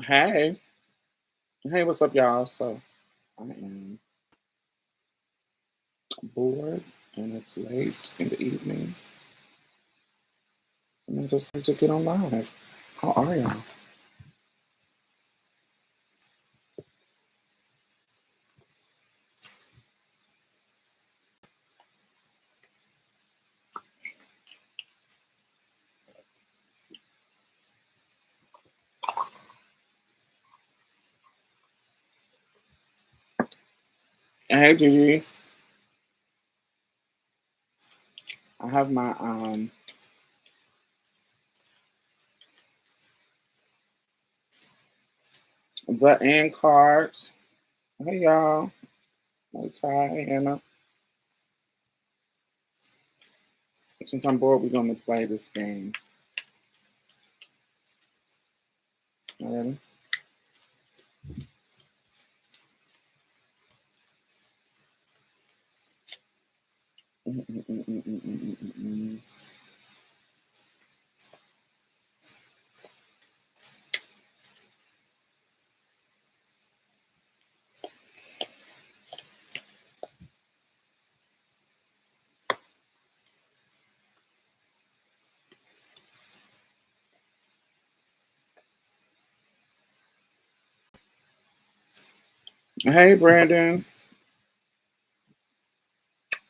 Hey, hey, what's up, y'all? So I am bored and it's late in the evening, and I just need to get on live. How are y'all? Hey, Gigi, I have my the end cards. Hey, y'all. Hey, Ty, hey, Anna. Since I'm bored, we're gonna play this game. You ready? Mm. Hey, Brandon.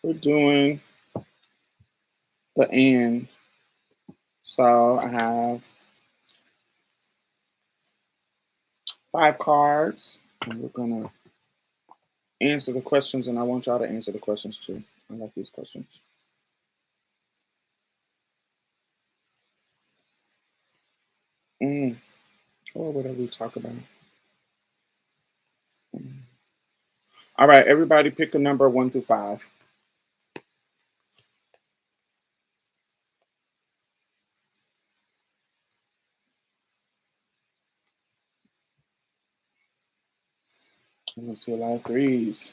We're doing the end. So I have 5 cards, and we're gonna answer the questions, and I want y'all to answer the questions too. I like these questions. Mm. Or whatever we talk about. Mm. All right, everybody pick a number 1 through 5. Let's see a lot of threes.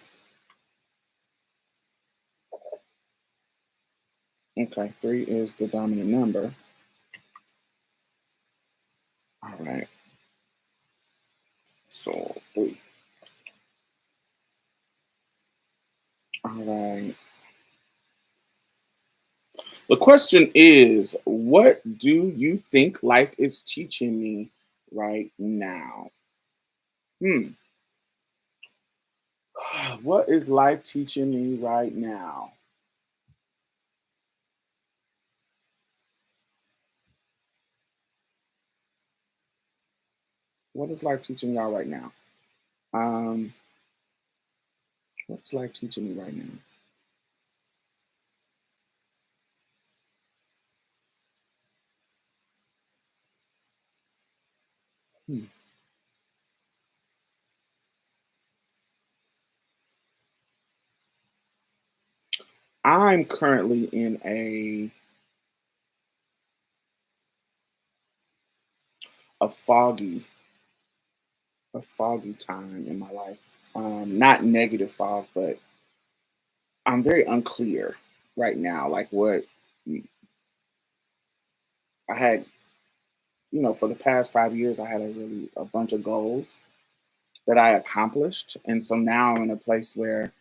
Okay, 3 is the dominant number. All right, so 3. All right. The question is, what do you think life is teaching me right now? Hmm. What is life teaching me right now? What is life teaching y'all right now? Um, what is life teaching me right now? Hmm. I'm currently in a foggy time in my life. Not negative fog, but I'm very unclear right now. Like what I had, for the past 5 years, I had a bunch of goals that I accomplished, and so now I'm in a place where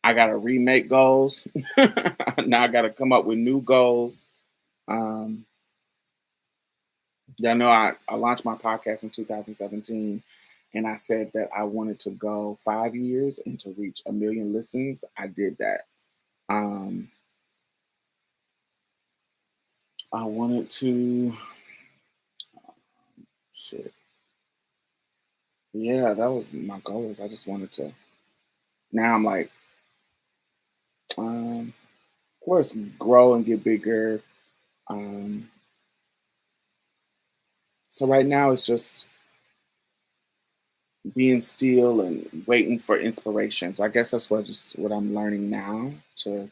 I got to remake goals. Now I got to come up with new goals. Um, yeah, I know I launched my podcast in 2017, and I said that I wanted to go 5 years and to reach 1 million listens. I did that. Um, I wanted to, shit. Yeah, that was my goals. I just wanted to. Now I'm like, of course, grow and get bigger. Um, so right now it's just being still and waiting for inspiration. So I guess that's what I'm learning now to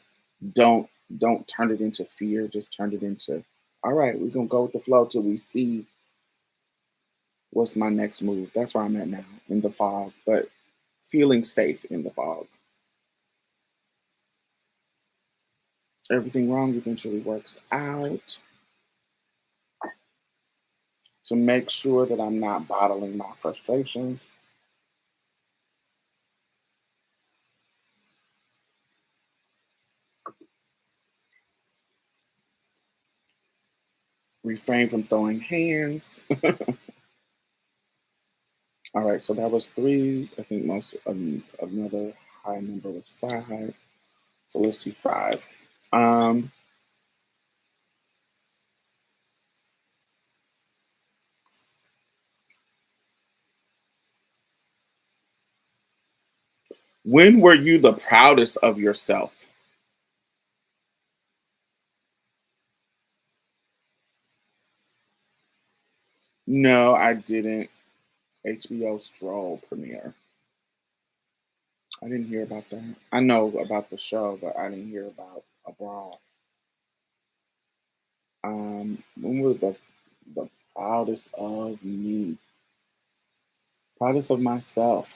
don't don't turn it into fear. Just turn it into, all right, we're gonna go with the flow till we see what's my next move. That's where I'm at now in the fog, but feeling safe in the fog. Everything wrong eventually works out. to make sure that I'm not bottling my frustrations, refrain from throwing hands. All right, so that was three. I think most another high number was five. So let's see, five. Um, when were you the proudest of yourself? No, I didn't. HBO Stroll premiere. I didn't hear about that. I know about the show, but I didn't hear about abroad. When was the proudest of me? Proudest of myself.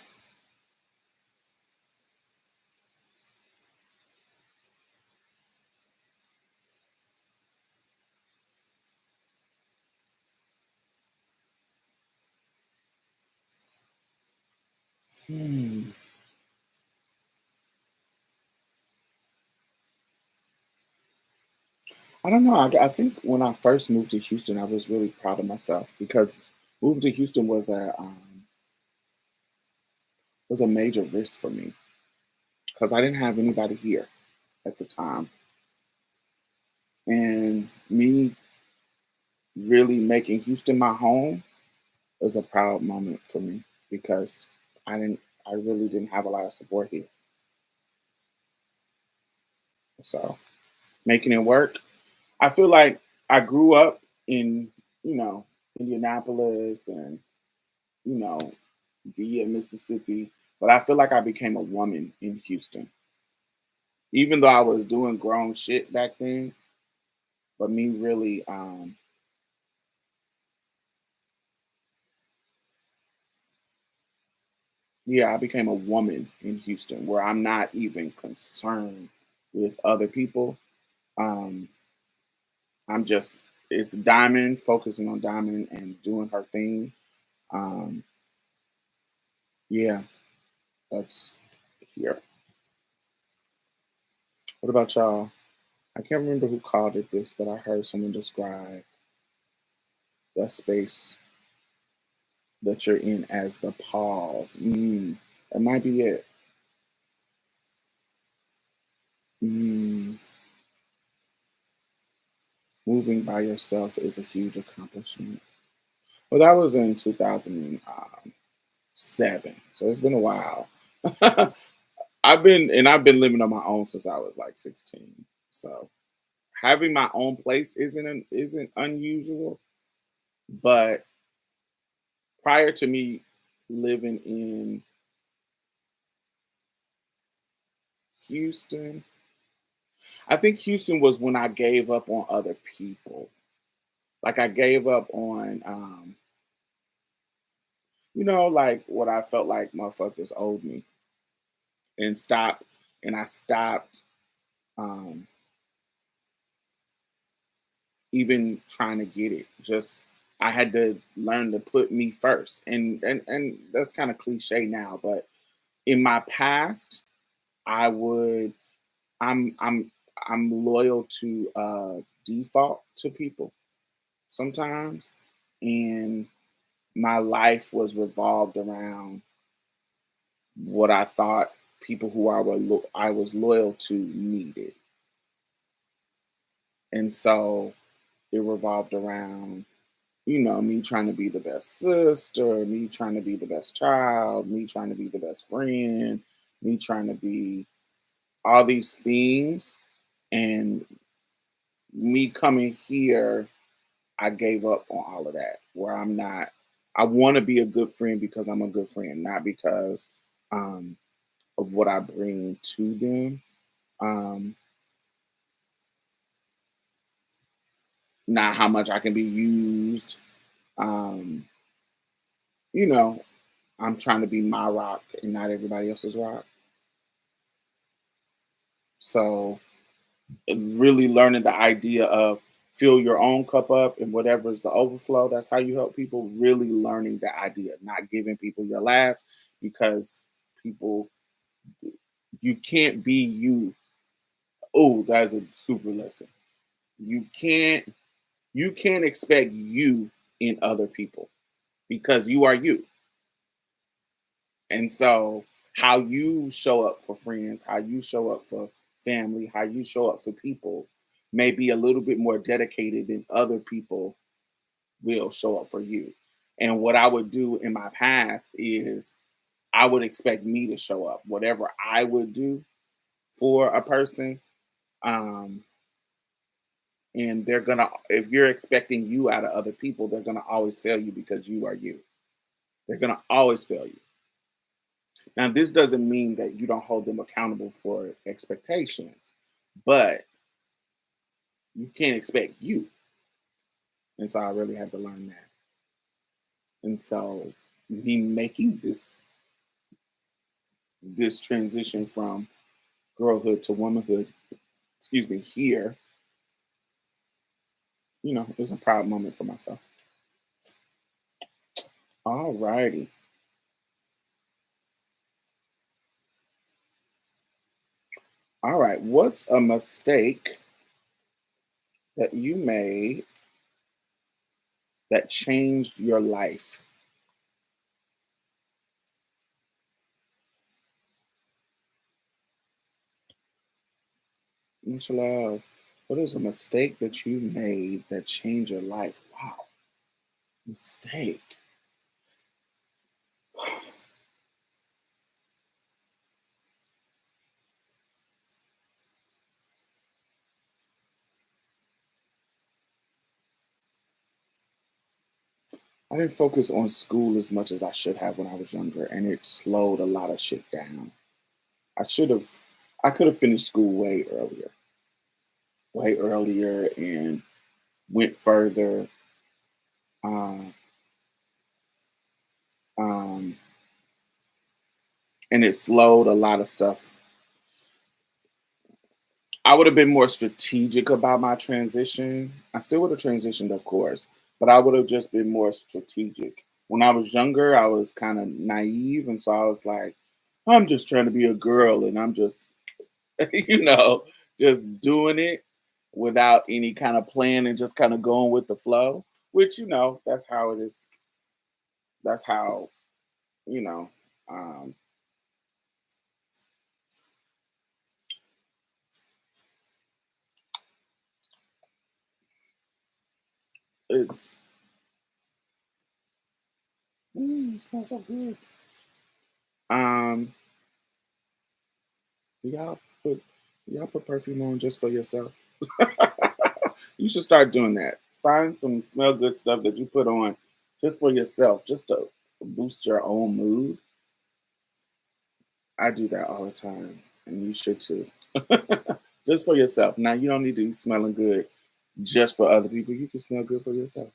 Hmm. I don't know. I think when I first moved to Houston, I was really proud of myself because moving to Houston was a major risk for me because I didn't have anybody here at the time, and me really making Houston my home was a proud moment for me because I really didn't have a lot of support here. So making it work, I feel like I grew up in, you know, Indianapolis and, you know, via Mississippi, but I feel like I became a woman in Houston. Even though I was doing grown shit back then, but me really yeah, I became a woman in Houston where I'm not even concerned with other people. Um I'm just it's Diamond focusing on Diamond and doing her thing. Um yeah, that's here. What about y'all? I can't remember who called it this, but I heard someone describe the space that you're in as the pause. That might be it. Mm, moving by yourself is a huge accomplishment. Well, that was in 2007, so it's been a while. I've been living on my own since I was like 16. So having my own place isn't unusual, but prior to me living in Houston, I think Houston was when I gave up on other people. Like I gave up on like what I felt like motherfuckers owed me and stopped and I stopped um even trying to get it. Just I had to learn to put me first. And that's kind of cliche now, but in my past, I would I'm I'm loyal to default to people sometimes, and my life was revolved around what I thought people who I was loyal to needed. And so it revolved around, me trying to be the best sister, me trying to be the best child, me trying to be the best friend, me trying to be all these things. And me coming here, I gave up on all of that, where I'm not, I want to be a good friend because I'm a good friend, not because um, of what I bring to them. Um, Not how much I can be used. Um, you know, I'm trying to be my rock and not everybody else's rock. So really learning the idea of fill your own cup up and whatever's the overflow. That's how you help people. Really learning the idea, not giving people your last because people, you can't be you. Oh, that's a super lesson. You can't you can't expect you in other people because you are you. And so how you show up for friends, how you show up for family, how you show up for people may be a little bit more dedicated than other people will show up for you. And what I would do in my past is I would expect me to show up. Whatever I would do for a person, um, and they're gonna if you're expecting you out of other people, they're gonna always fail you because you are you. They're gonna always fail you. Now, this doesn't mean that you don't hold them accountable for expectations, but you can't expect you. And so I really had to learn that. And so me making this transition from girlhood to womanhood, excuse me, here, it was a proud moment for myself. All righty. All right. What's a mistake that you made that changed your life? Much love. What is a mistake that you made that changed your life? Wow, mistake. I didn't focus on school as much as I should have when I was younger, and it slowed a lot of shit down. I should have, I could have finished school way earlier, and went further. Um, um, and it slowed a lot of stuff. I would have been more strategic about my transition. I still would have transitioned, of course, but I would have just been more strategic. When I was younger, I was kind of naive, and so I was like, I'm just trying to be a girl, and I'm just, you know, just doing it without any kind of plan and just kind of going with the flow. Which that's how it is. That's how you know. Um, it's it smells so good. Um, y'all put y'all put perfume on just for yourself. You should start doing that. Find some smell good stuff that you put on just for yourself, just to boost your own mood. I do that all the time, and you should too. Just for yourself. Now you don't need to be smelling good just for other people. You can smell good for yourself.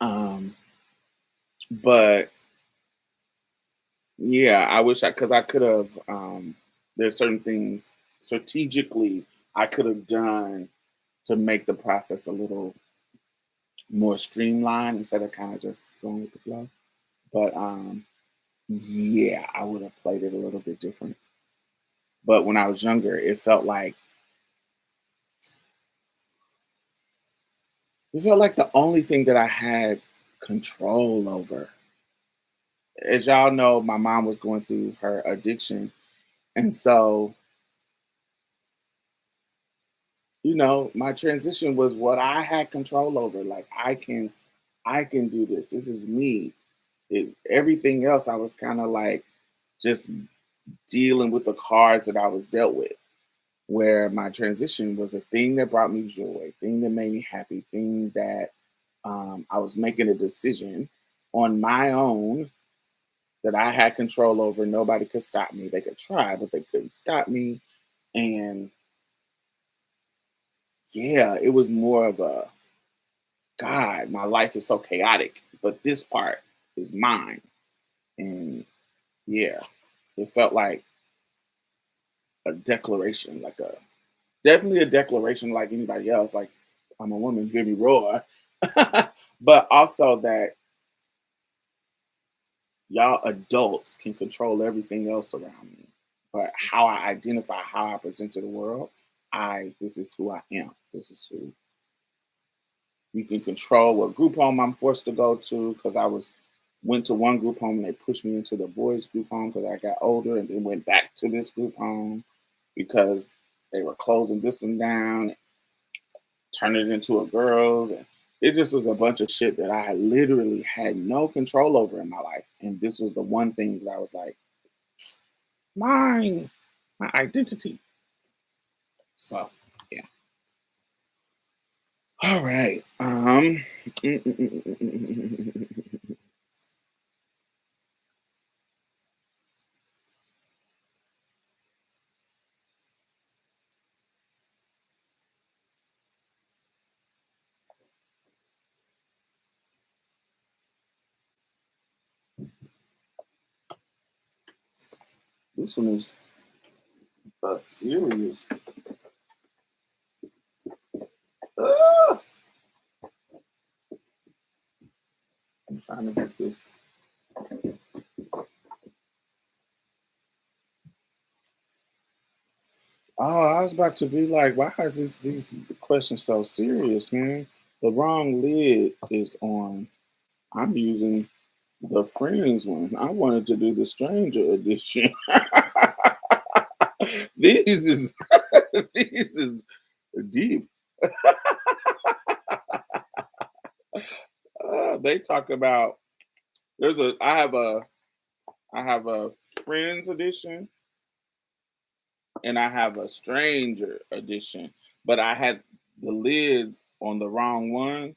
Um, but yeah, I wish because I could have. There's certain things strategically I could have done to make the process a little more streamlined instead of kind of just going with the flow. But yeah, I would have played it a little bit different. But when I was younger, it felt like the only thing that I had control over. As y'all know, my mom was going through her addiction, and so my transition was what I had control over. Like I can do this. This is me. Everything else, I was kind of like just dealing with the cards that I was dealt with. Where my transition was a thing that brought me joy, thing that made me happy, thing that I was making a decision on my own that I had control over. Nobody could stop me. They could try, but they couldn't stop me. And yeah, it was more of a God, my life is so chaotic, but this part is mine. And yeah, it felt like a declaration, like a Definitely a declaration like anybody else, like, "I'm a woman, hear me roar." But also that y'all adults can control everything else around me. But how I identify, how I present to the world, this is who I am. This is who you can control what group home I'm forced to go to because went to one group home and they pushed me into the boys group home because I got older and then went back to this group home because they were closing this one down, turning it into a girls, and it just was a bunch of shit that I literally had no control over in my life. And this was the one thing that I was like, mine, my identity. So yeah. All right. This one is a serious. Ah! I'm trying to get this. Oh, I was about to be like, why is these questions so serious, man? The wrong lid is on. I'm using the friends one. I wanted to do the stranger edition. These is these is deep. They talk about I have a friends edition and I have a stranger edition, but I had the lids on the wrong ones.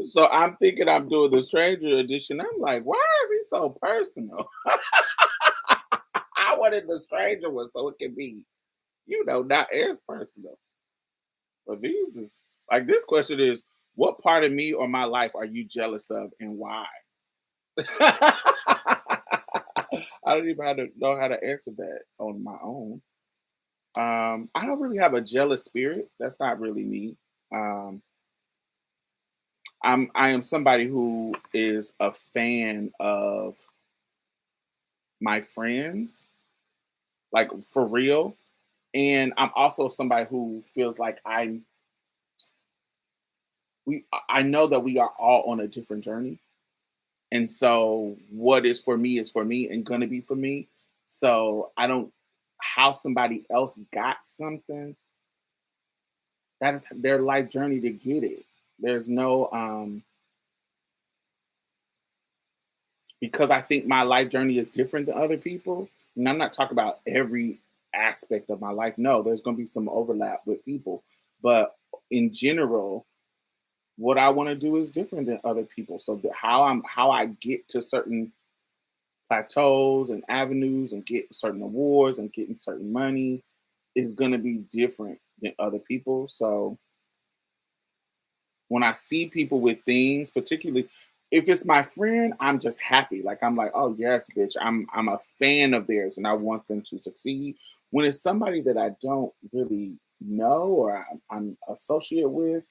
So I'm thinking I'm doing the stranger edition. I'm like, why is he so personal? I wanted the stranger one so it could be, not as personal. But these is like this question is, what part of me or my life are you jealous of and why? I don't even know how to answer that on my own. I don't really have a jealous spirit. That's not really me. Um, I am somebody who is a fan of my friends, like for real. And I'm also somebody who feels like I know that we are all on a different journey. And so what is for me and gonna be for me. So I don't how somebody else got something, that is their life journey to get it. There's no because I think my life journey is different than other people. And I'm not talking about every aspect of my life. No, there's gonna be some overlap with people. But in general, what I want to do is different than other people. So how I get to certain plateaus and avenues and get certain awards and getting certain money is going to be different than other people. So when I see people with things, particularly if it's my friend, I'm just happy. Like I'm like, oh yes, bitch, I'm a fan of theirs and I want them to succeed. When it's somebody that I don't really know or I'm associated with,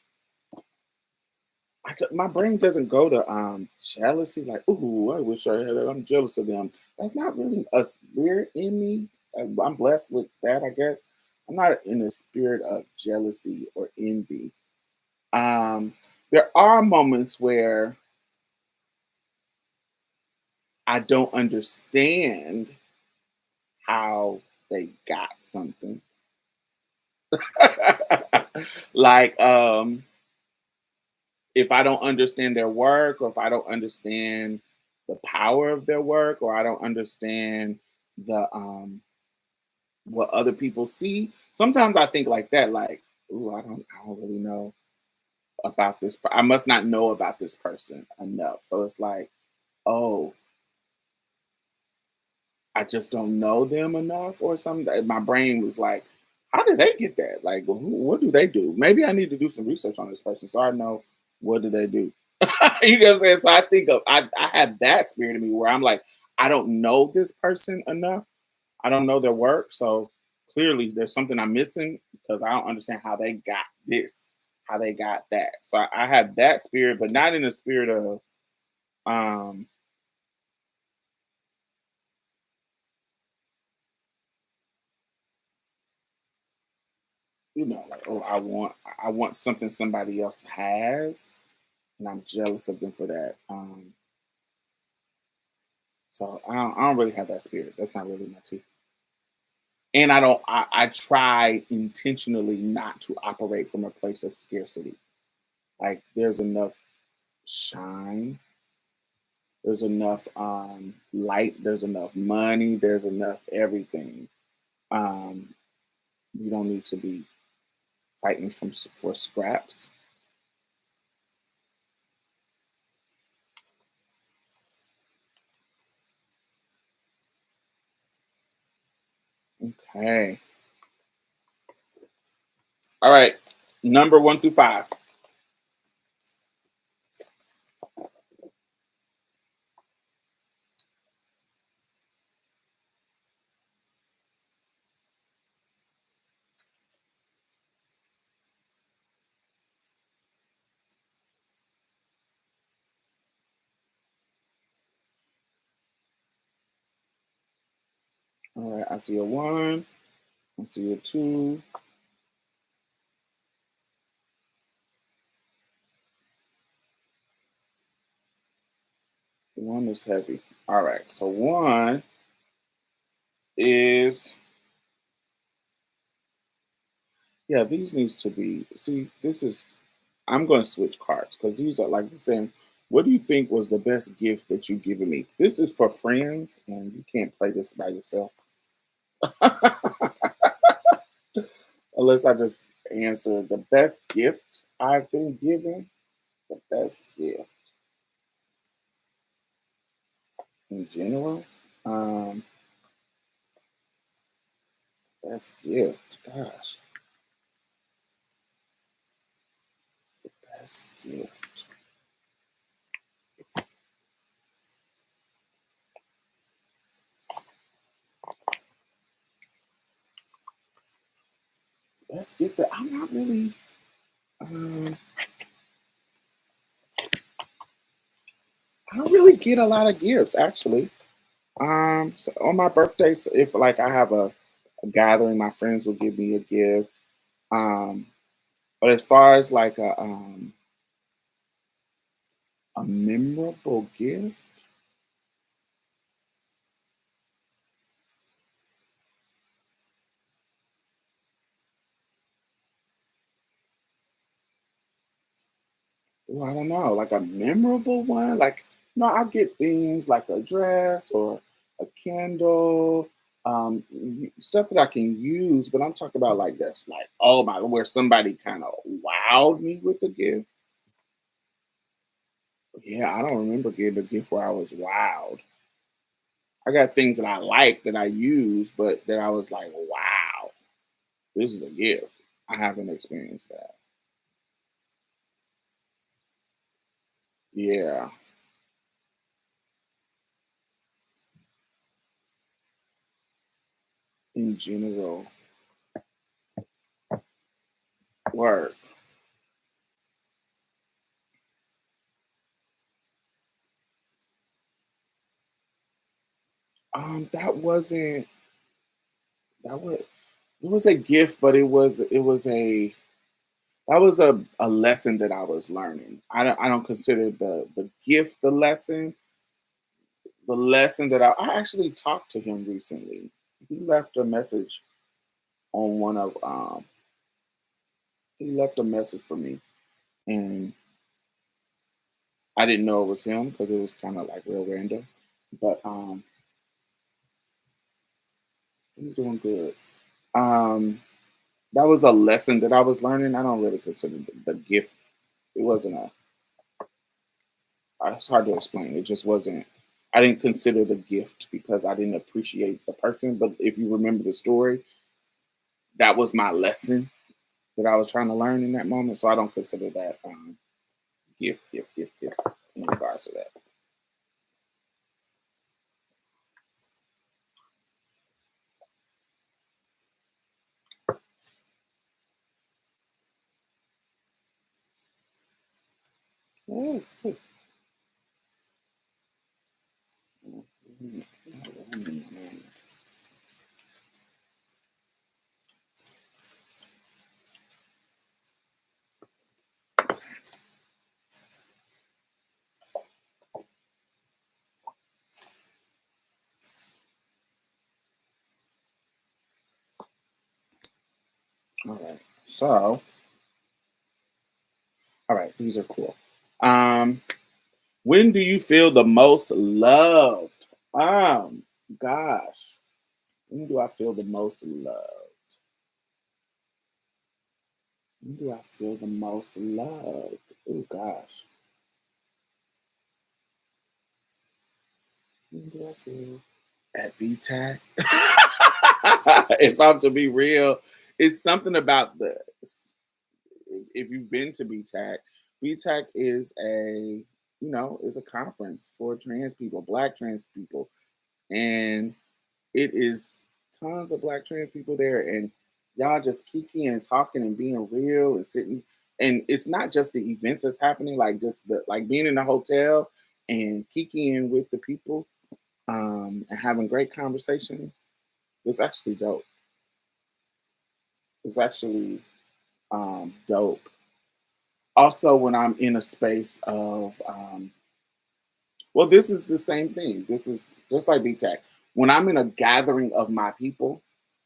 my brain doesn't go to jealousy. Like, ooh, I wish I had it. I'm jealous of them. That's not really a spirit in me. I'm blessed with that, I guess. I'm not in a spirit of jealousy or envy. Um, there are moments where I don't understand how they got something. Like, if I don't understand their work, or if I don't understand the power of their work, or I don't understand the what other people see. Sometimes I think like that, like, ooh, I don't really know about this. I must not know about this person enough. So it's like, oh, I just don't know them enough, or something. My brain was like, how did they get that? Like, well, what do they do? Maybe I need to do some research on this person so I know what do they do. You know what I'm saying? So I think I have that spirit in me where I'm like, I don't know this person enough. I don't know their work, so clearly there's something I'm missing because I don't understand how they got this, how they got that. So I have that spirit, but not in the spirit of um, like, oh, I want something somebody else has, and I'm jealous of them for that. So I don't really have that spirit. That's not really my tea. And I don't. I try intentionally not to operate from a place of scarcity. Like there's enough shine, there's enough light, there's enough money, there's enough everything. Um, you don't need to be fighting for scraps. Okay. All right. Number 1 through 5. All right. I see a 1. I see a 2. One is heavy. All right. So one is, yeah, these needs to be, see, this is, I'm going to switch cards because these are like the same. What do you think was the best gift that you've given me? This is for friends, and you can't play this by yourself. Unless I just answer the best gift I've been given. The best gift in general. Um, best gift. Gosh, best gift. Best gift that I'm not really. Um, I don't really get a lot of gifts actually. So on my birthday, so if like I have a gathering, my friends will give me a gift. Um, but as far as like a memorable gift, well, I don't know, like a memorable one. Like no, I get things like a dress or a candle, stuff that I can use. But I'm talking about like that's like oh my, where somebody kind of wowed me with a gift. Yeah, I don't remember getting a gift where I was wowed. I got things that I like that I use, but that I was like, wow, this is a gift. I haven't experienced that. Yeah, in general, work. That wasn't that was it was a gift, but it was a that was a lesson that I was learning. I don't consider the gift the lesson. The lesson that I actually talked to him recently. He left a message on one of he left a message for me, and I didn't know it was him because it was kind of like real random. But he's doing good. Um, that was a lesson that I was learning. I don't really consider the gift. It wasn't a. It's hard to explain. It just wasn't. I didn't consider the gift because I didn't appreciate the person. But if you remember the story, that was my lesson that I was trying to learn in that moment. So I don't consider that gift in regards to that. Ooh, ooh. All right. So, all right, these are cool. Um, when do you feel the most loved? Um, Gosh, when do I feel the most loved? When do I feel the most loved? Oh gosh, when do I feel at BTAC? If I'm to be real, it's something about this. If you've been to BTAC, BTAC is is a conference for trans people, Black trans people, and it is tons of Black trans people there, and y'all just kiki and talking and being real and sitting. And it's not just the events that's happening, like just the like being in a hotel and kikiing with the people, and having great conversation. It's actually dope. It's actually dope. Also, when I'm in a space of well, this is the same thing. This is just like BTAC. When I'm in a gathering of my people,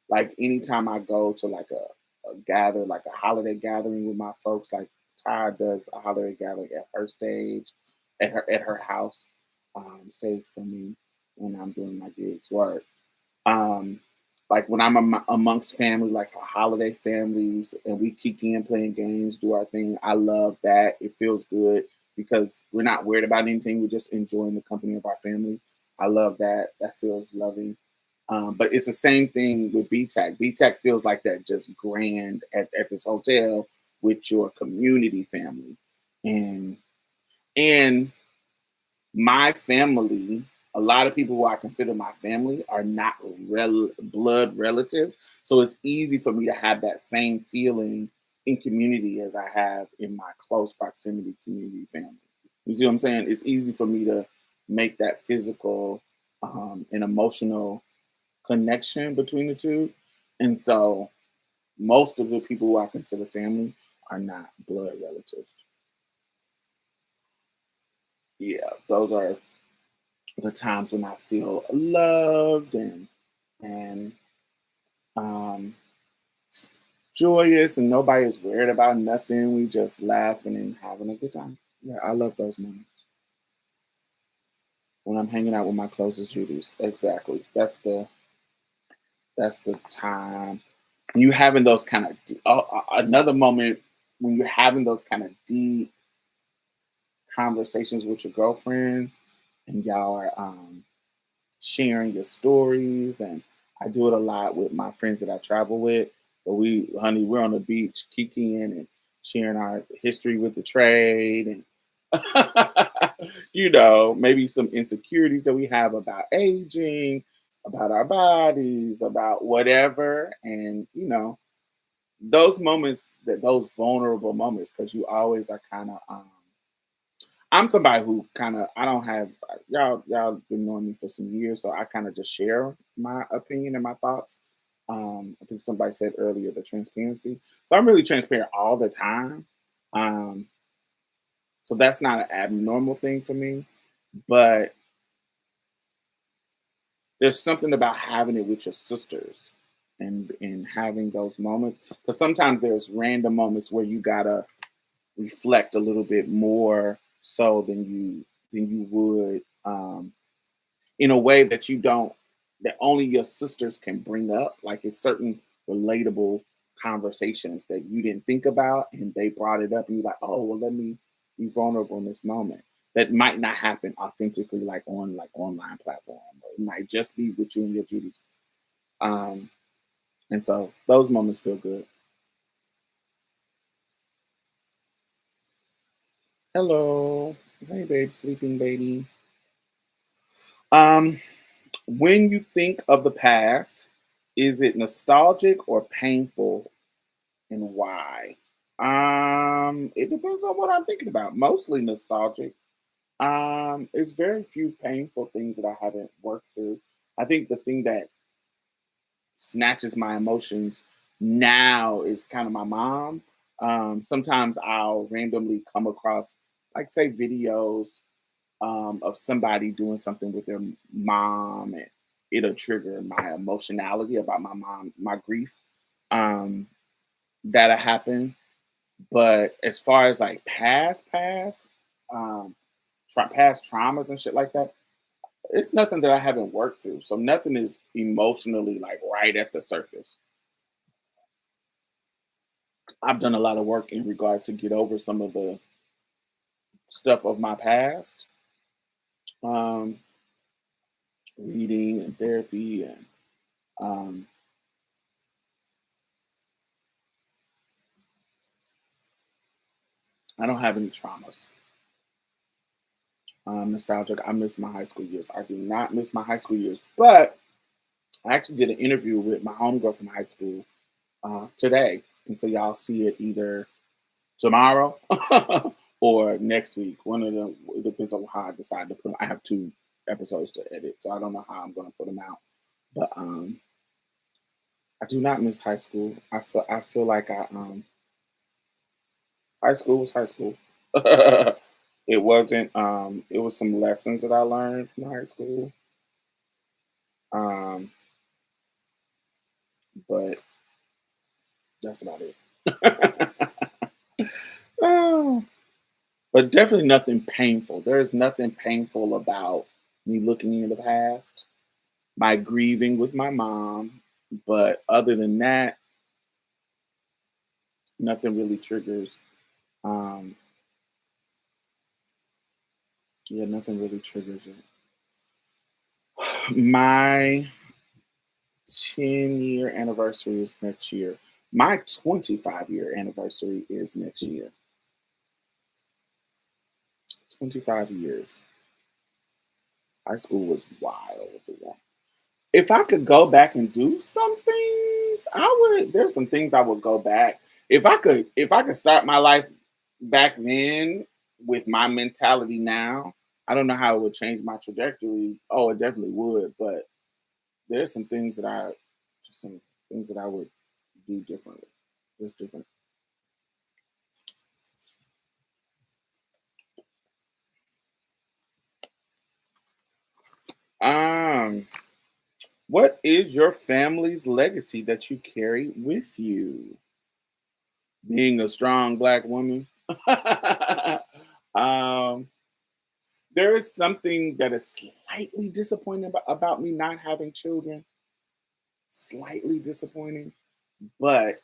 like anytime I go to like like a holiday gathering with my folks, like Ty does a holiday gathering at her stage, at her house, stage for me when I'm doing my gigs work. Um, like when I'm amongst family, like for holiday families, and we kick in playing games, do our thing. I love that. It feels good because we're not worried about anything. We're just enjoying the company of our family. I love that. That feels loving. But it's the same thing with BTAC. BTAC feels like that, just grand at this hotel with your community family, and and my family, a lot of people who I consider my family are not blood relatives. So it's easy for me to have that same feeling in community as I have in my close proximity community family. You see what I'm saying? It's easy for me to make that physical and emotional connection between the two. And so most of the people who I consider family are not blood relatives. Yeah, those are the times when I feel loved and um, joyous, and nobody is worried about nothing. We just laughing and having a good time. Yeah, I love those moments when I'm hanging out with my closest Judies. Exactly. That's the time. You having those kind of another moment when you're having those kind of deep conversations with your girlfriends, and y'all are sharing your stories. And I do it a lot with my friends that I travel with. But we're on the beach kikiing and sharing our history with the trade, and maybe some insecurities that we have about aging, about our bodies, about whatever. And those moments, those vulnerable moments, because you always are kind of I'm somebody who kind of I don't have y'all been knowing me for some years, so I kind of just share my opinion and my thoughts. I think somebody said earlier the transparency, so I'm really transparent all the time. Um, so that's not an abnormal thing for me, but there's something about having it with your sisters and having those moments, because sometimes there's random moments where you gotta reflect a little bit more so than you would in a way that you don't that only your sisters can bring up. Like it's certain relatable conversations that you didn't think about and they brought it up, and you're like, oh well, let me be vulnerable in this moment. That might not happen authentically like on like online platform. Or it might just be with you and your Judies. Um and so those moments feel good. Hello. Hey babe, sleeping baby. Um When you think of the past, is it nostalgic or painful, and why? It depends on what I'm thinking about. Mostly nostalgic. It's very few painful things that I haven't worked through. I think the thing that snatches my emotions now is kind of my mom. Sometimes I'll randomly come across, like, say, videos of somebody doing something with their mom, and it'll trigger my emotionality about my mom, my grief. Um, that'll happen. But as far as like um, past traumas and shit like that, it's nothing that I haven't worked through. So nothing is emotionally like right at the surface. I've done a lot of work in regards to get over some of the stuff of my past, um, reading and therapy, and um, I don't have any traumas. Nostalgic. I miss my high school years. I do not miss my high school years, but I actually did an interview with my homegirl from high school today, and so y'all see it either tomorrow or next week. One of them. It depends on how I decide to put them. I have 2 episodes to edit, so I don't know how I'm going to put them out. But I do not miss high school. I feel like high school was high school. It wasn't. It was some lessons that I learned from high school. Um, but that's about it. Oh, but definitely nothing painful. There is nothing painful about me looking in the past, my grieving with my mom. But other than that, nothing really triggers. Um, yeah, nothing really triggers it. My 10-year anniversary is next year. My 25-year anniversary is next year. 25 years. High school was wild. Yeah. If I could go back and do some things, I would. There's some things I would go back. If I could start my life back then with my mentality now, I don't know how it would change my trajectory. Oh, it definitely would, but there's some things that I would do differently. Just different. Um, what is your family's legacy that you carry with you? Being a strong black woman. um, there is something that is slightly disappointing about me not having children. Slightly disappointing, but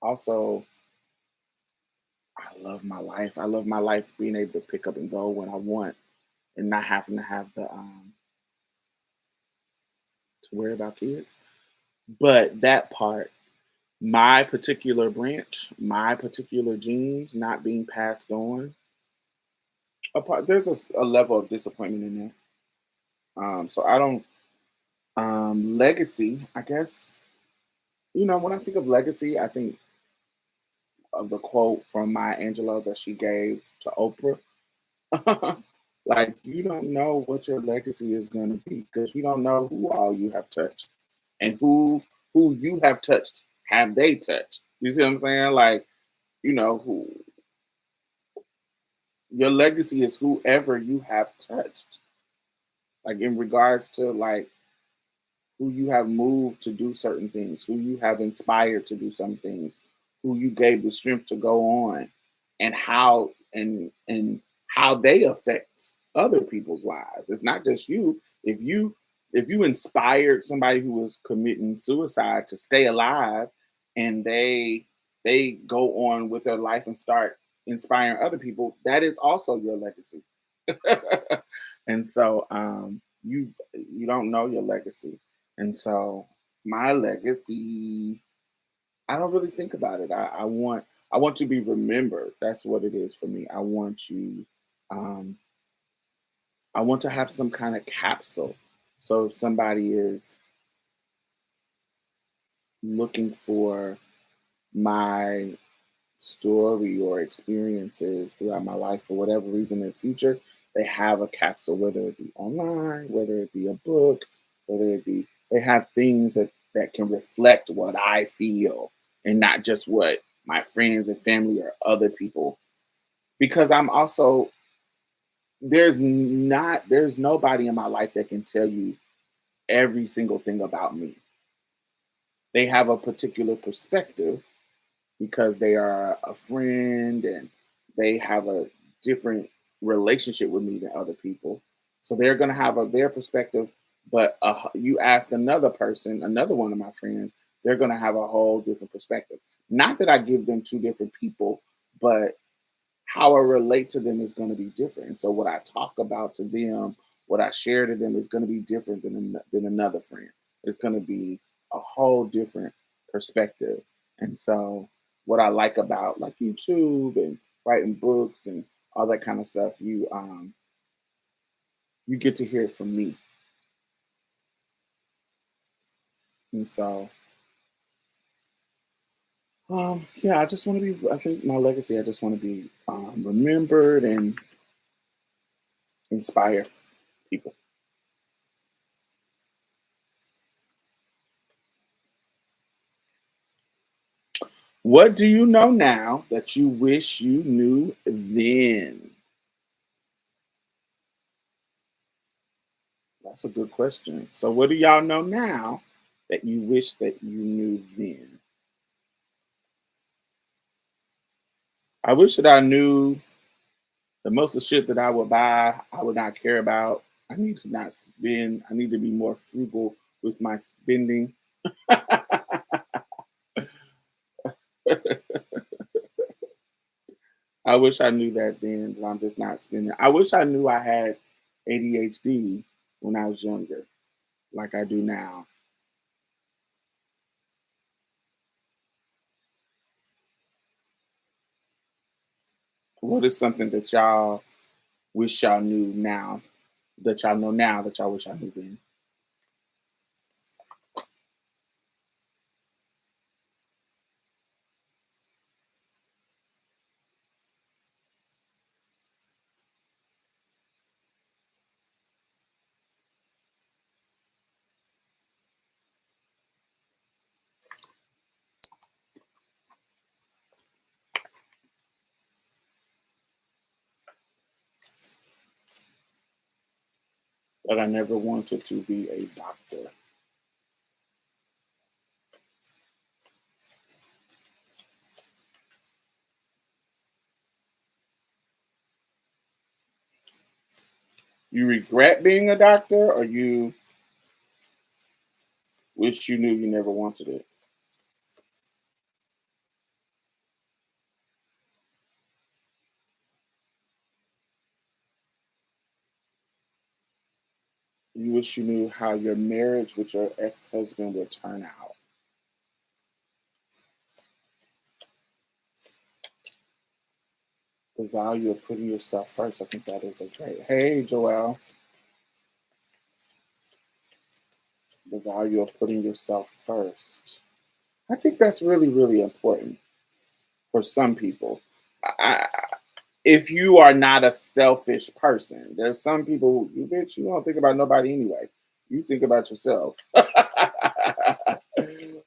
also I love my life. I love my life being able to pick up and go when I want and not having to have to worry about kids. But that part, my particular branch, my particular genes not being passed on, there's a level of disappointment in there. So I don't legacy. I guess when I think of legacy, I think of the quote from Maya Angelou that she gave to Oprah. Like, you don't know what your legacy is going to be because you don't know who all you have touched, and who you have touched have they touched. You see what I'm saying? Like, who your legacy is, whoever you have touched. Like, in regards to like who you have moved to do certain things, who you have inspired to do some things, who you gave the strength to go on, and how they affect other people's lives. It's not just you. If you inspired somebody who was committing suicide to stay alive, and they go on with their life and start inspiring other people, that is also your legacy. And so you don't know your legacy. And so my legacy, I don't really think about it. I want to be remembered. That's what it is for me. Um I want to have some kind of capsule. So if somebody is looking for my story or experiences throughout my life for whatever reason in the future, they have a capsule, whether it be online, whether it be a book, whether it be they have things that can reflect what I feel and not just what my friends and family or other people. Because I'm also there's nobody in my life that can tell you every single thing about me. They have a particular perspective because they are a friend and they have a different relationship with me than other people. So they're going to have their perspective. But you ask another person, another one of my friends, they're going to have a whole different perspective. Not that I give them two different people, but how I relate to them is going to be different. And so what I talk about to them, what I share to them is going to be different than another friend. It's going to be a whole different perspective. And so what I like about like YouTube and writing books and all that kind of stuff, you get to hear it from me. And so yeah, I just want to be I think my legacy, I just want to be remembered and inspire people. What do you know now that you wish you knew then? That's a good question. So, what do y'all know now that you wish that you knew then? I wish that I knew the most of shit that I would buy, I would not care about. I need to not spend. I need to be more frugal with my spending. I wish I knew that then, but I'm just not spending. I wish I knew I had ADHD when I was younger, like I do now. What is something that y'all wish y'all knew now that y'all know now that y'all wish y'all knew then? That I never wanted to be a doctor. You regret being a doctor, or you wish you knew you never wanted it? You wish you knew how your marriage with your ex husband would turn out. The value of putting yourself first. I think that is a great. Hey, Joelle. The value of putting yourself first. I think that's really, really important for some people. I, if you are not a selfish person, there's some people you bitch, you don't think about nobody anyway. You think about yourself.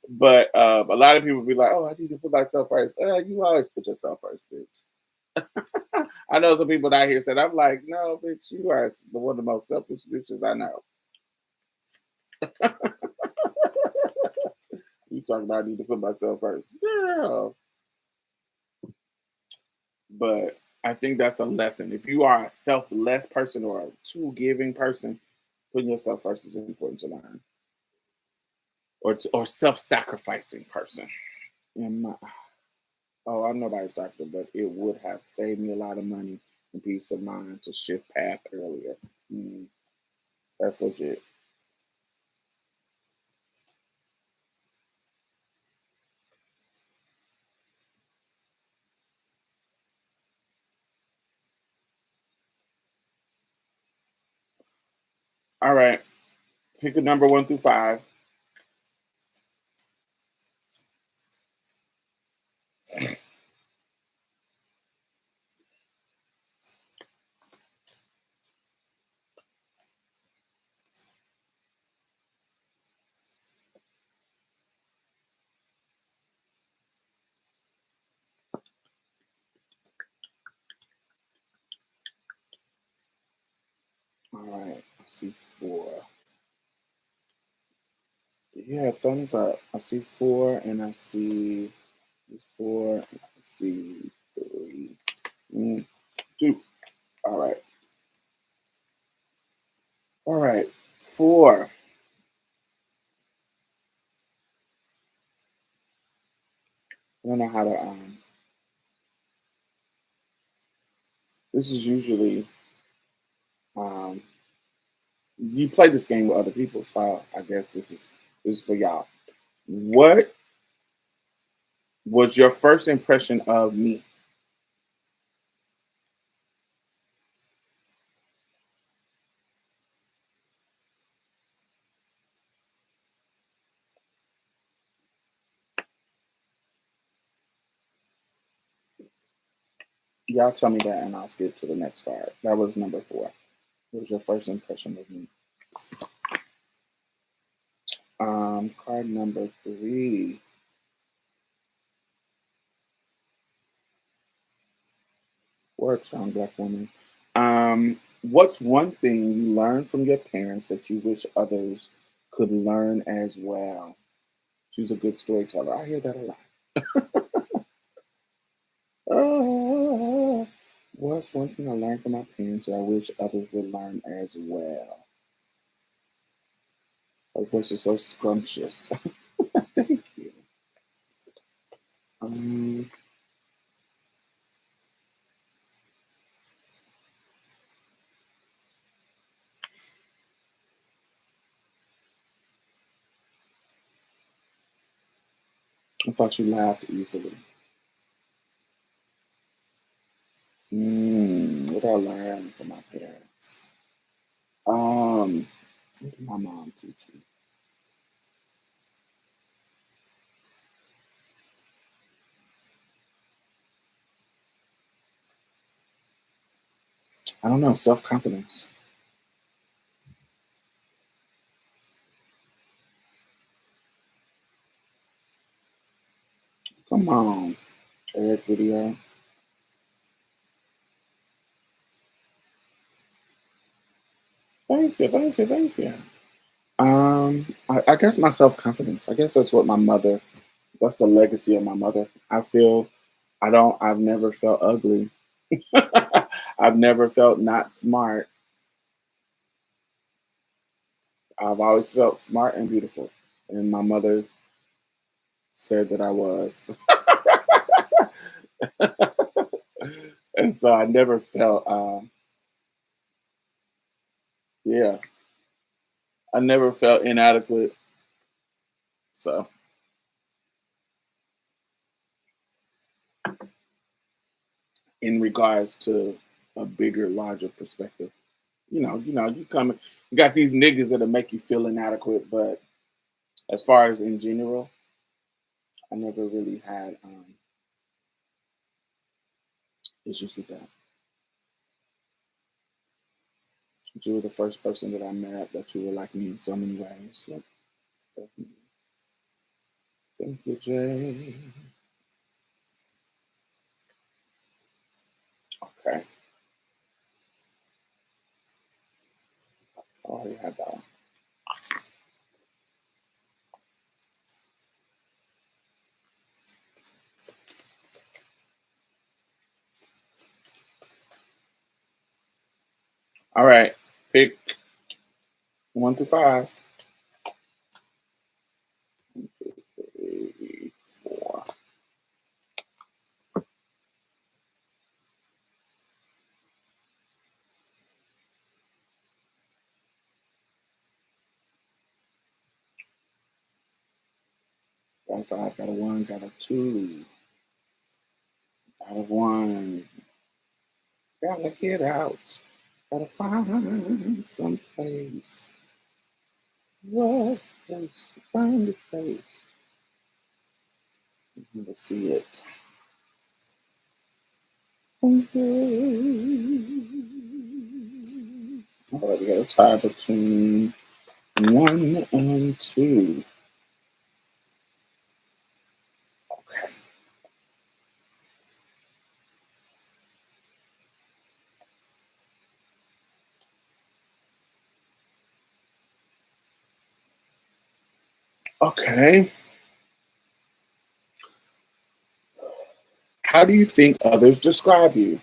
But a lot of people be like, "Oh, I need to put myself first." You always put yourself first, bitch. I know some people out here said, "I'm like, no, bitch, you are the one of the most selfish bitches I know." You talking about I need to put myself first, girl. But I think that's a lesson. If you are a selfless person or a too giving person, putting yourself first is important to learn. Or self-sacrificing person. And oh, I'm nobody's doctor, but it would have saved me a lot of money and peace of mind to shift path earlier. Mm, that's legit. All right, pick a number 1 through 5. All right. I see four. Yeah, thumbs up. I see four and I see four. And I see three. Mm, two. All right. All right. Four. I don't know how to this is usually um you play this game with other people, so I guess this is for y'all. What was your first impression of me? Y'all tell me that and I'll skip to the next part. That was number four. What was your first impression of me? Card number three. Word strong black woman. What's one thing you learned from your parents that you wish others could learn as well? She's a good storyteller. I hear that a lot. Oh, what's one thing I learned from my parents that I wish others would learn as well? Her voice is so scrumptious. Thank you. Um, I thought you laughed easily. What did I learn from my parents? What did my mom teach me? I don't know, self confidence. Come on, Eric video. Thank you, thank you, thank you. I guess my self confidence. I guess that's what my mother. That's the legacy of my mother. I feel I don't. I've never felt ugly. I've never felt not smart. I've always felt smart and beautiful. And my mother said that I was. And so I never felt. Yeah, I never felt inadequate. So in regards to a bigger, larger perspective. You come, you got these niggas that'll make you feel inadequate, but as far as in general, I never really had issues with that. You were the first person that I met that you were like me in so many ways. Like, thank you, Jay. Okay, I already had that one. All right, pick one through five. One, two, three, four. 5, got a one, got a two, got a one. Gotta get out. Gotta find some place. What place? Find a place. Let's see it. All right, we got a tie between one and two. Okay. Okay. How do you think others describe you?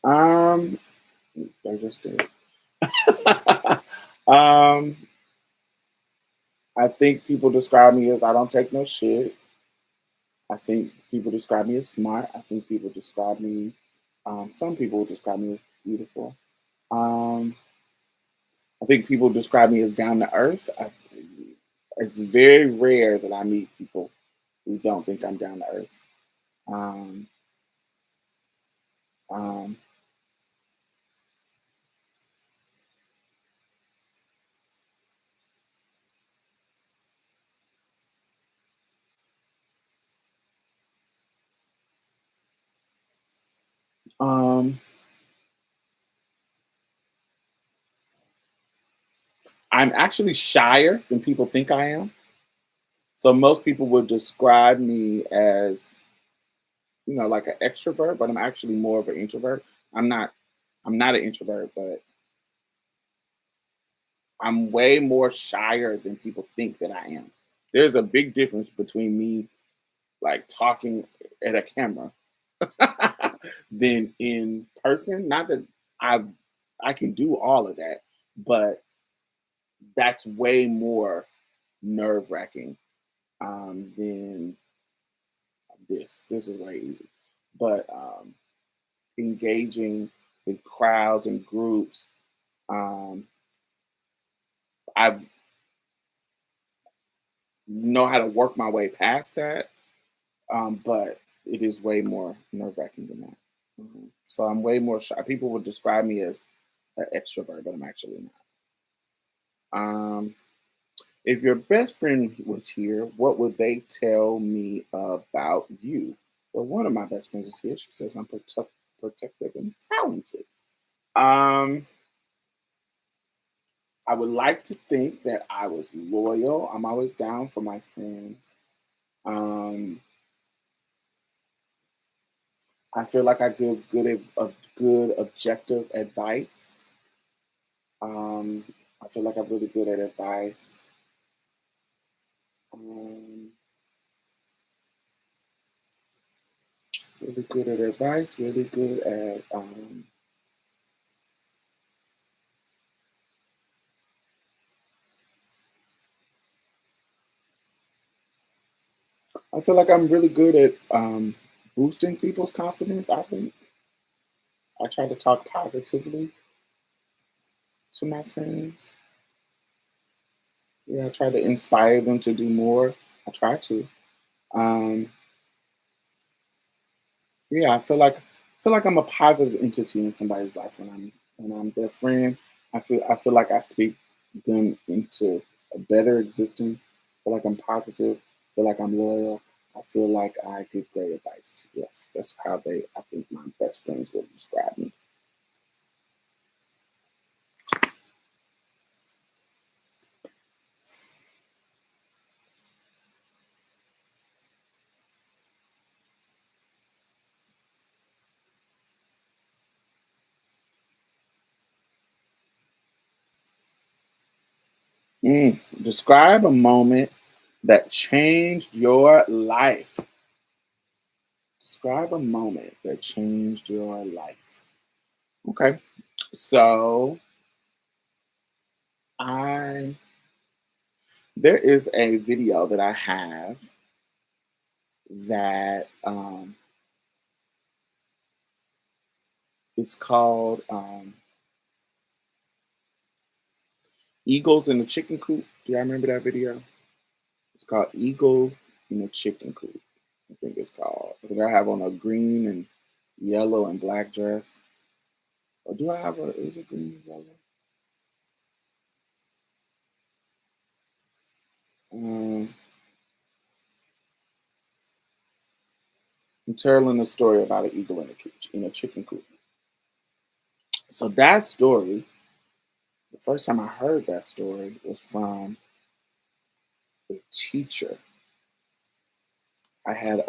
Um, they just did. um, I think people describe me as I don't take no shit. I think people describe me as smart. I think people describe me. Some people describe me as beautiful. Um, I think people describe me as down to earth. It's very rare that I meet people who don't think I'm down to earth. Um, um, um, I'm actually shyer than people think I am. So most people would describe me as, like an extrovert, but I'm actually more of an introvert. I'm not I'm not an introvert, but I'm way more shyer than people think that I am. There's a big difference between me like talking at a camera than in person. Not that I've I can do all of that, but that's way more nerve wracking than this. This is way easy. But engaging with crowds and groups, um, I've know how to work my way past that. But it is way more nerve wracking than that. So I'm way more shy. People would describe me as an extrovert, but I'm actually not. If your best friend was here, what would they tell me about you? Well, one of my best friends is here. She says I'm protective and talented. Um, I would like to think that I was loyal. I'm always down for my friends. Um, I feel like I give good objective advice. Um, I feel like I'm really good at advice. Um, really good at advice. Really good at. I feel like I'm really good at boosting people's confidence. I think I try to talk positively to my friends. Yeah, I try to inspire them to do more. I try to. Um, Yeah, I feel like I'm a positive entity in somebody's life when I'm their friend. I feel like I speak them into a better existence. I feel like I'm positive. I feel like I'm loyal. I feel like I give great advice. Yes, that's how I think my best friends would describe me. Describe a moment that changed your life. Describe a moment that changed your life. Okay, so I there is a video that I have that it's called Eagles in the Chicken Coop. Do you remember that video? It's called Eagle in the Chicken Coop. I think it's called. I think I have on a green and yellow and black dress. Or do I have is it green and yellow? Um, I'm telling a story about an eagle in a chicken coop. So that story, the first time I heard that story was from a teacher. I had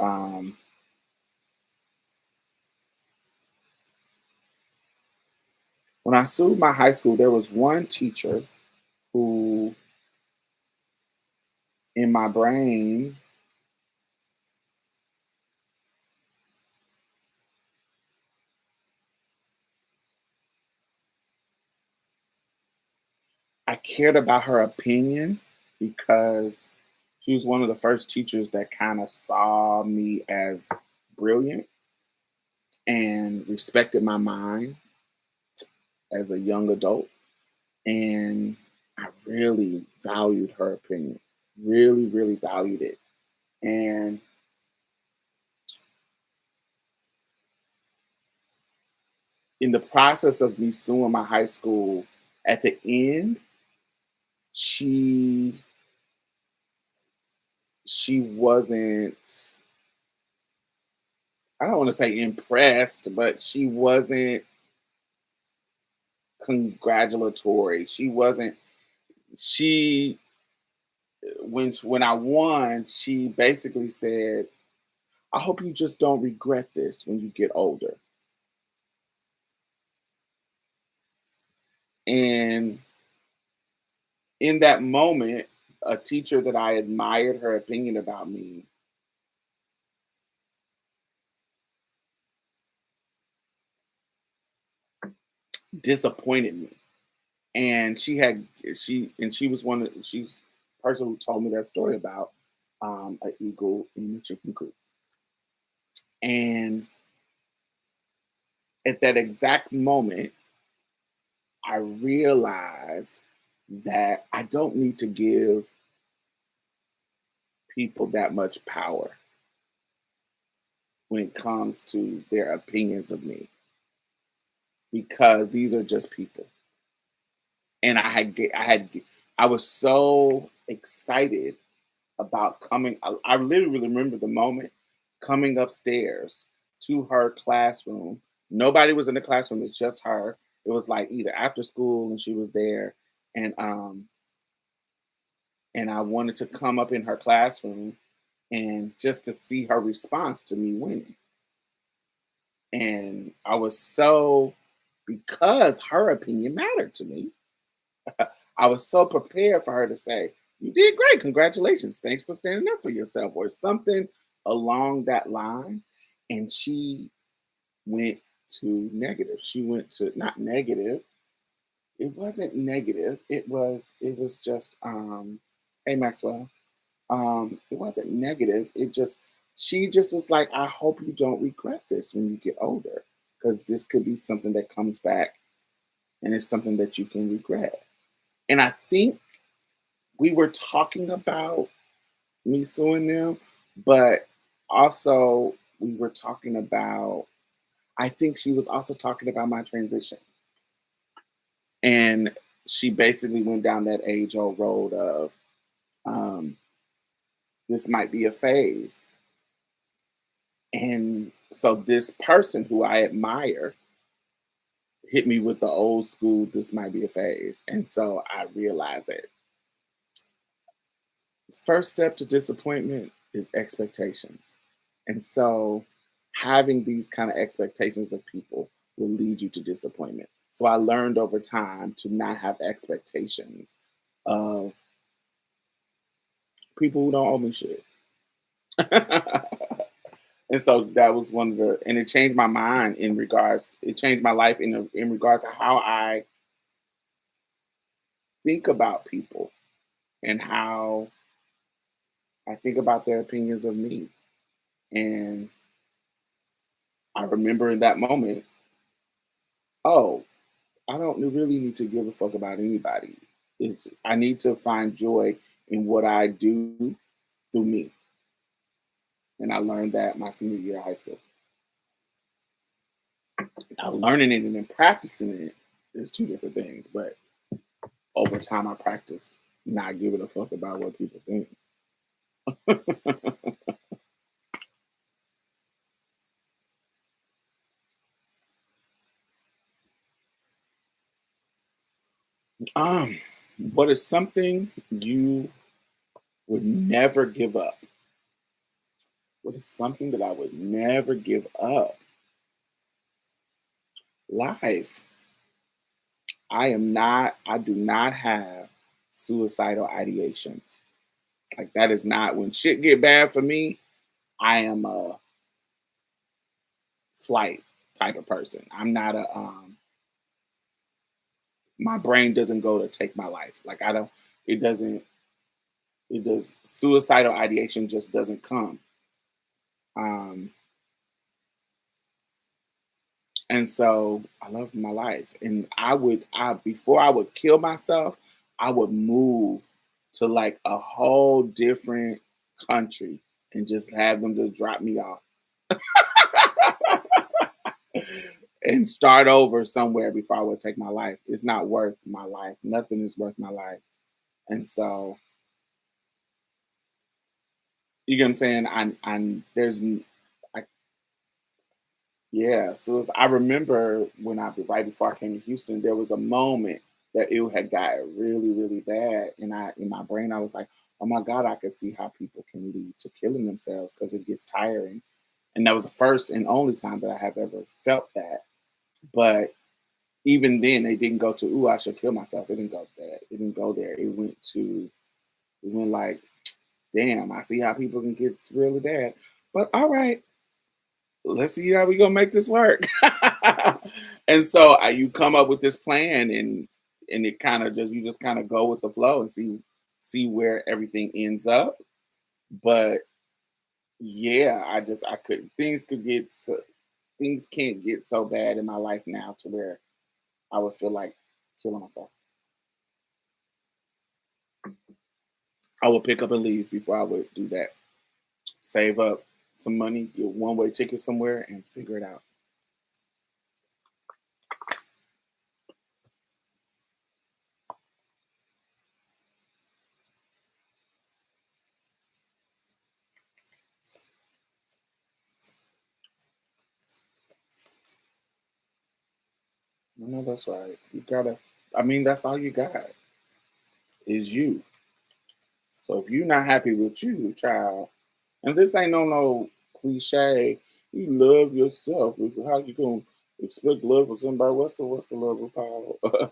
When I sued my high school, there was one teacher who in my brain, I cared about her opinion because she was one of the first teachers that kind of saw me as brilliant and respected my mind as a young adult. And I really valued her opinion, really, really valued it. And in the process of me suing my high school, at the end, she she wasn't, I don't want to say impressed, but she wasn't congratulatory. She wasn't she when I won, she basically said, "I hope you just don't regret this when you get older." And in that moment, a teacher that I admired her opinion about me disappointed me. And she was she's the person who told me that story about an eagle in a chicken coop. And at that exact moment, I realized that I don't need to give people that much power when it comes to their opinions of me, because these are just people. And I was so excited about coming. I literally remember the moment coming upstairs to her classroom. Nobody was in the classroom, it's just her. It was like either after school and she was there, and I wanted to come up in her classroom and just to see her response to me winning. And I was so, because her opinion mattered to me, I was so prepared for her to say, "You did great. Congratulations. Thanks for standing up for yourself," or something along that lines. And she went to negative. She went to not negative. It wasn't negative. It was just hey Maxwell. It wasn't negative. It just She just was like, "I hope you don't regret this when you get older, because this could be something that comes back and it's something that you can regret." And I think we were talking about me suing them, but also we were talking about, I think she was also talking about my transition. And she basically went down that age old road of um, this might be a phase. And so this person who I admire hit me with the old school, this might be a phase. And so I realized that the first step to disappointment is expectations. And so having these kind of expectations of people will lead you to disappointment. So I learned over time to not have expectations of people who don't owe me shit. And so that was one of the, and it changed my mind in regards, it changed my life in regards to how I think about people and how I think about their opinions of me. And I remember in that moment, oh, I don't really need to give a fuck about anybody. I need to find joy in what I do through me. And I learned that my senior year of high school. Now learning it and then practicing it is two different things. But over time I practice not giving a fuck about what people think. um, what is something you would never give up? What is something that I would never give up? Life. I do not have suicidal ideations. Like that is not when shit get bad for me. I am a flight type of person. I'm not a my brain doesn't go to take my life. Like I don't it doesn't it does suicidal ideation just doesn't come. Um and so I love my life. And I before I would kill myself, I would move to like a whole different country and just have them just drop me off and start over somewhere before I would take my life. It's not worth my life. Nothing is worth my life. And so, you get what I'm saying? I, yeah. So I remember when right before I came to Houston, there was a moment that it had gotten really, really bad. And in my brain, I was like, oh my God, I could see how people can lead to killing themselves because it gets tiring. And that was the first and only time that I have ever felt that. But even then, they didn't go to, ooh, I should kill myself. It didn't go there. It didn't go there. It went like, damn, I see how people can get really bad. But all right, let's see how we gonna make this work. And so you come up with this plan, and it kind of just you just kind of go with the flow and see where everything ends up. But yeah, I couldn't. Things can't get so bad in my life now to where I would feel like killing myself. I would pick up and leave before I would do that. Save up some money, get one way ticket somewhere, and figure it out. I know that's right. You gotta. I mean, that's all you got is you. So if you're not happy with you, child, and this ain't no cliche. You love yourself. How you gonna expect love for somebody? What's the love of power?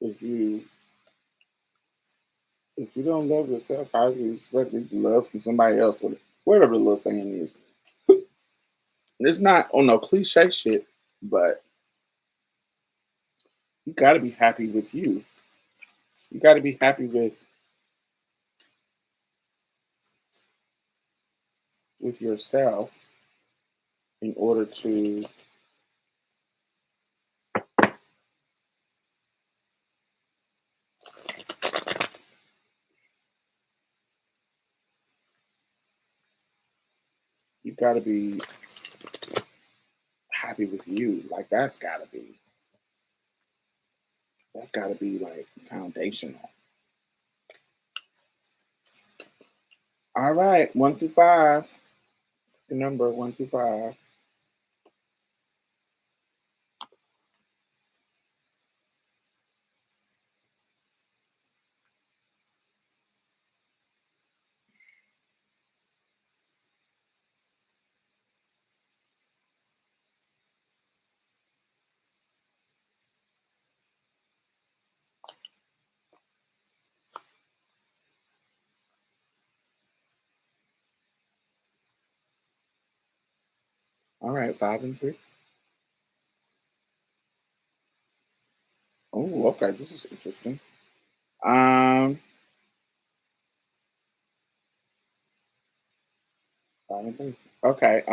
if you if you don't love yourself, how do you expect love from somebody else? Whatever the little saying is. It's not on no cliche shit, but you got to be happy with you. You got to be happy with yourself in order to. You got to be happy with you. Like that got to be like foundational. All right, 1 through 5. The number 1 through 5. All right, 5 and 3. Oh, okay. This is interesting. Um, 5 and 3. Okay.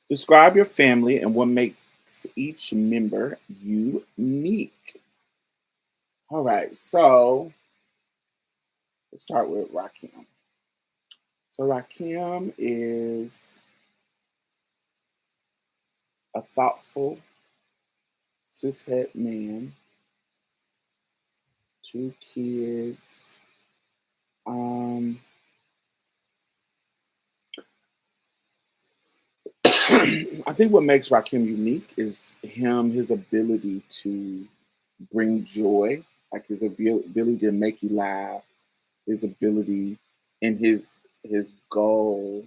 Describe your family and what makes each member unique. All right. So let's start with Rakim. So Rakim is a thoughtful, cishet man, 2 kids. Um, I think what makes Rakim unique is his ability to bring joy, like his ability to make you laugh, his ability and his goal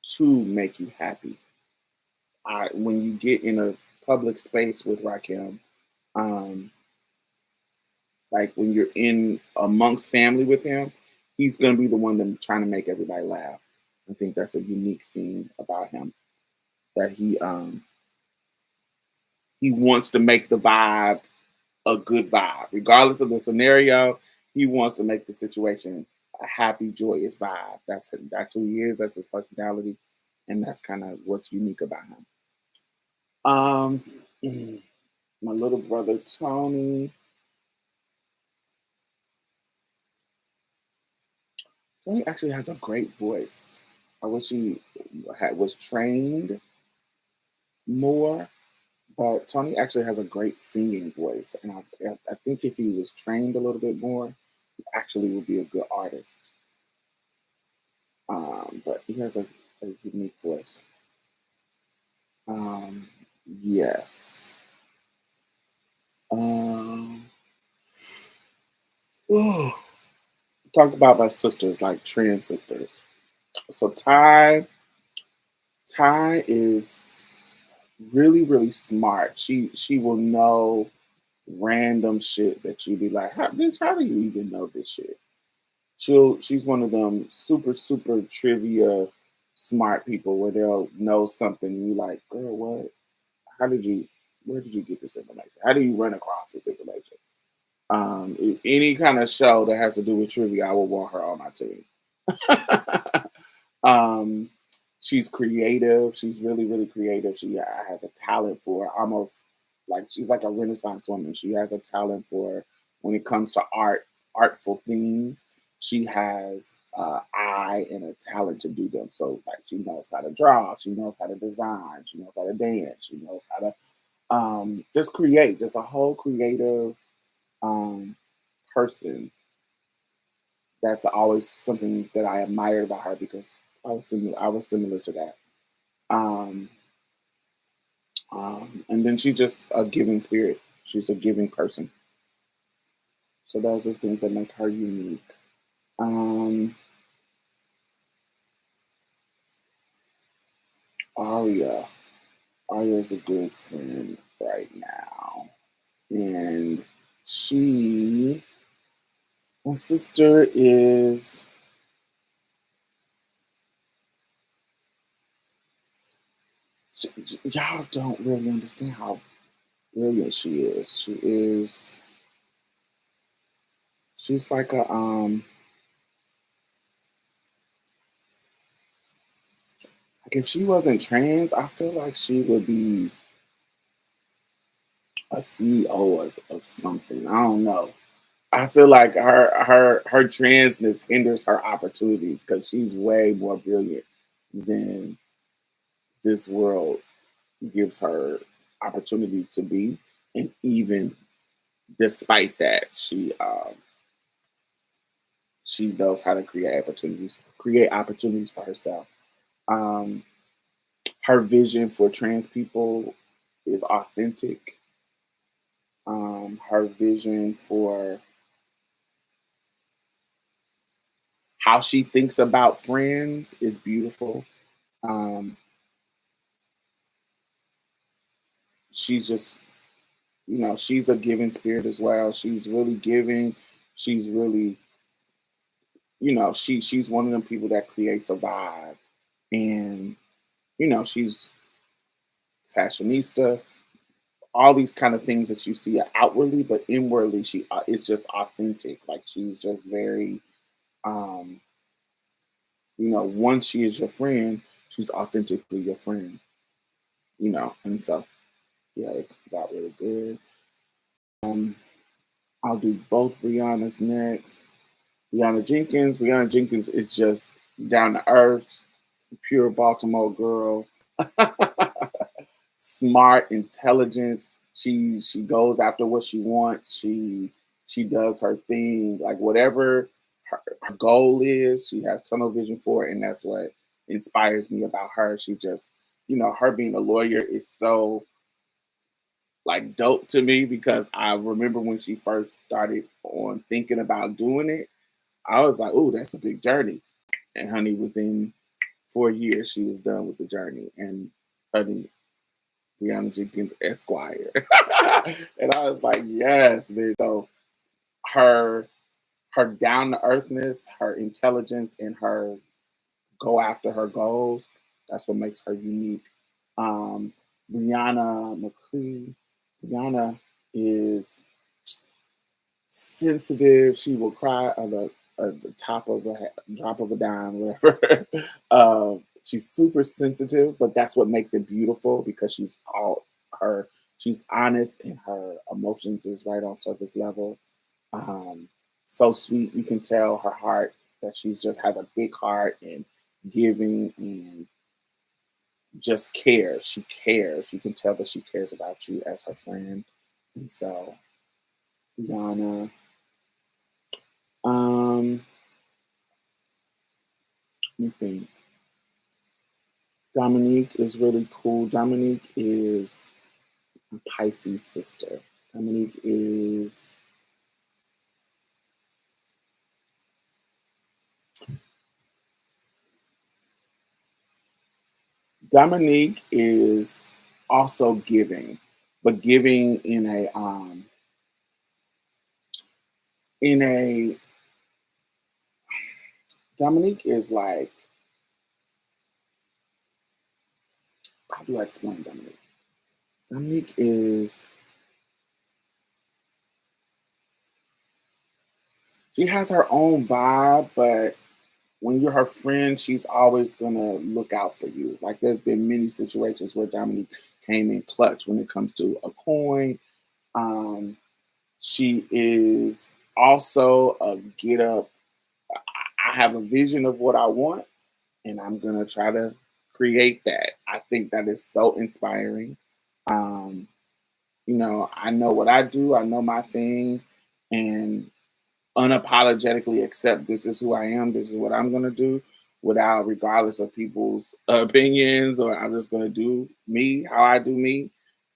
to make you happy. when you get in a public space with Rakim, um, like when you're in amongst family with him, he's gonna be the one that trying to make everybody laugh. I think that's a unique thing about him that he wants to make the vibe a good vibe, regardless of the scenario. He wants to make the situation a happy, joyous vibe. That's who he is. That's his personality, and that's kind of what's unique about him. Um, my little brother Tony. Tony actually has a great voice. I wish he was trained more, but Tony actually has a great singing voice, and I think if he was trained a little bit more, he actually would be a good artist. But he has a unique voice. Um, yes. Um, oh, talk about my sisters, like trans sisters. So Ty is really, really smart. She will know random shit that you be like, bitch, how do you even know this shit? She's one of them super, super trivia smart people where they'll know something and you like, girl, what? How did you where did you get this information? How do you run across this information? Any kind of show that has to do with trivia, I will want her on my team. um, she's creative. She's really, really creative. She has a talent for almost like she's like a Renaissance woman. She has a talent for when it comes to artful things. She has eye and a talent to do them. So like she knows how to draw. She knows how to design. She knows how to dance. She knows how to just create. Just a whole creative um, person. That's always something that I admire about her because I was similar to that. Um, and then she's just a giving spirit. She's a giving person. So those are things that make her unique. Um, Aria. Aria is a good friend right now. And she, my sister is, y'all don't really understand how brilliant she is. She's like like if she wasn't trans, I feel like she would be a CEO of something. I don't know. I feel like her transness hinders her opportunities because she's way more brilliant than this world gives her opportunity to be. And even despite that, she knows how to create opportunities for herself. Um, her vision for trans people is authentic. Her vision for how she thinks about friends is beautiful. Um, she's just, she's a giving spirit as well. She's really giving. She's really, she's one of them people that creates a vibe, and she's fashionista. All these kind of things that you see outwardly, but inwardly, she is just authentic. Like she's just very, um, once she is your friend, she's authentically your friend. And so yeah, it comes out really good. Um, I'll do both Brianna's next. Brianna Jenkins is just down to earth, pure Baltimore girl, smart, intelligent. She goes after what she wants. She does her thing, like whatever her goal is. She has tunnel vision for it, and that's what inspires me about her. She just, her being a lawyer is so like dope to me because I remember when she first started on thinking about doing it, I was like, "Ooh, that's a big journey." And honey, within 4 years, she was done with the journey. And honey, Brianna Jenkins Esquire. And I was like, yes, bitch. So her her down to earthness, her intelligence, and her go after her goals. That's what makes her unique. Um, Brianna McCree. Brianna is sensitive. She will cry at the top of drop of a dime, whatever. She's super sensitive, but that's what makes it beautiful because she's all her. She's honest and her emotions is right on surface level. Um, so sweet, you can tell her heart that she's just has a big heart and giving and just cares. She cares. You can tell that she cares about you as her friend. And so, Yana, let me think. Dominique is really cool. Dominique is a Pisces sister. Dominique is Dominique is also giving, but giving in a Dominique is like, how do I explain Dominique? Dominique is she has her own vibe, but when you're her friend, she's always gonna look out for you. Like there's been many situations where Dominique came in clutch when it comes to a coin. Um, she is also a get up. I have a vision of what I want, and I'm gonna try to create that. I think that is so inspiring. Um, I know what I do, I know my thing, and unapologetically accept this is who I am, this is what I'm gonna do, without regardless of people's opinions, or I'm just gonna do me how I do me,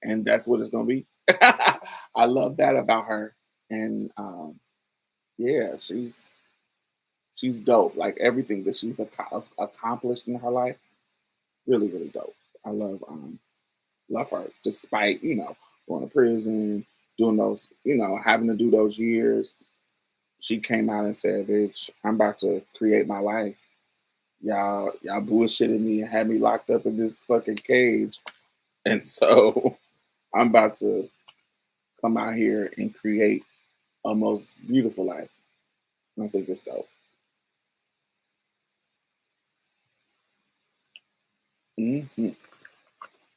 and that's what it's gonna be. I love that about her, and yeah, she's dope. Like everything that she's accomplished in her life, really, really dope. I love her, despite going to prison, doing those, having to do those years. She came out and said, "Bitch, I'm about to create my life. Y'all bullshitted me and had me locked up in this fucking cage, and so I'm about to come out here and create a most beautiful life." I think it's dope. Hmm.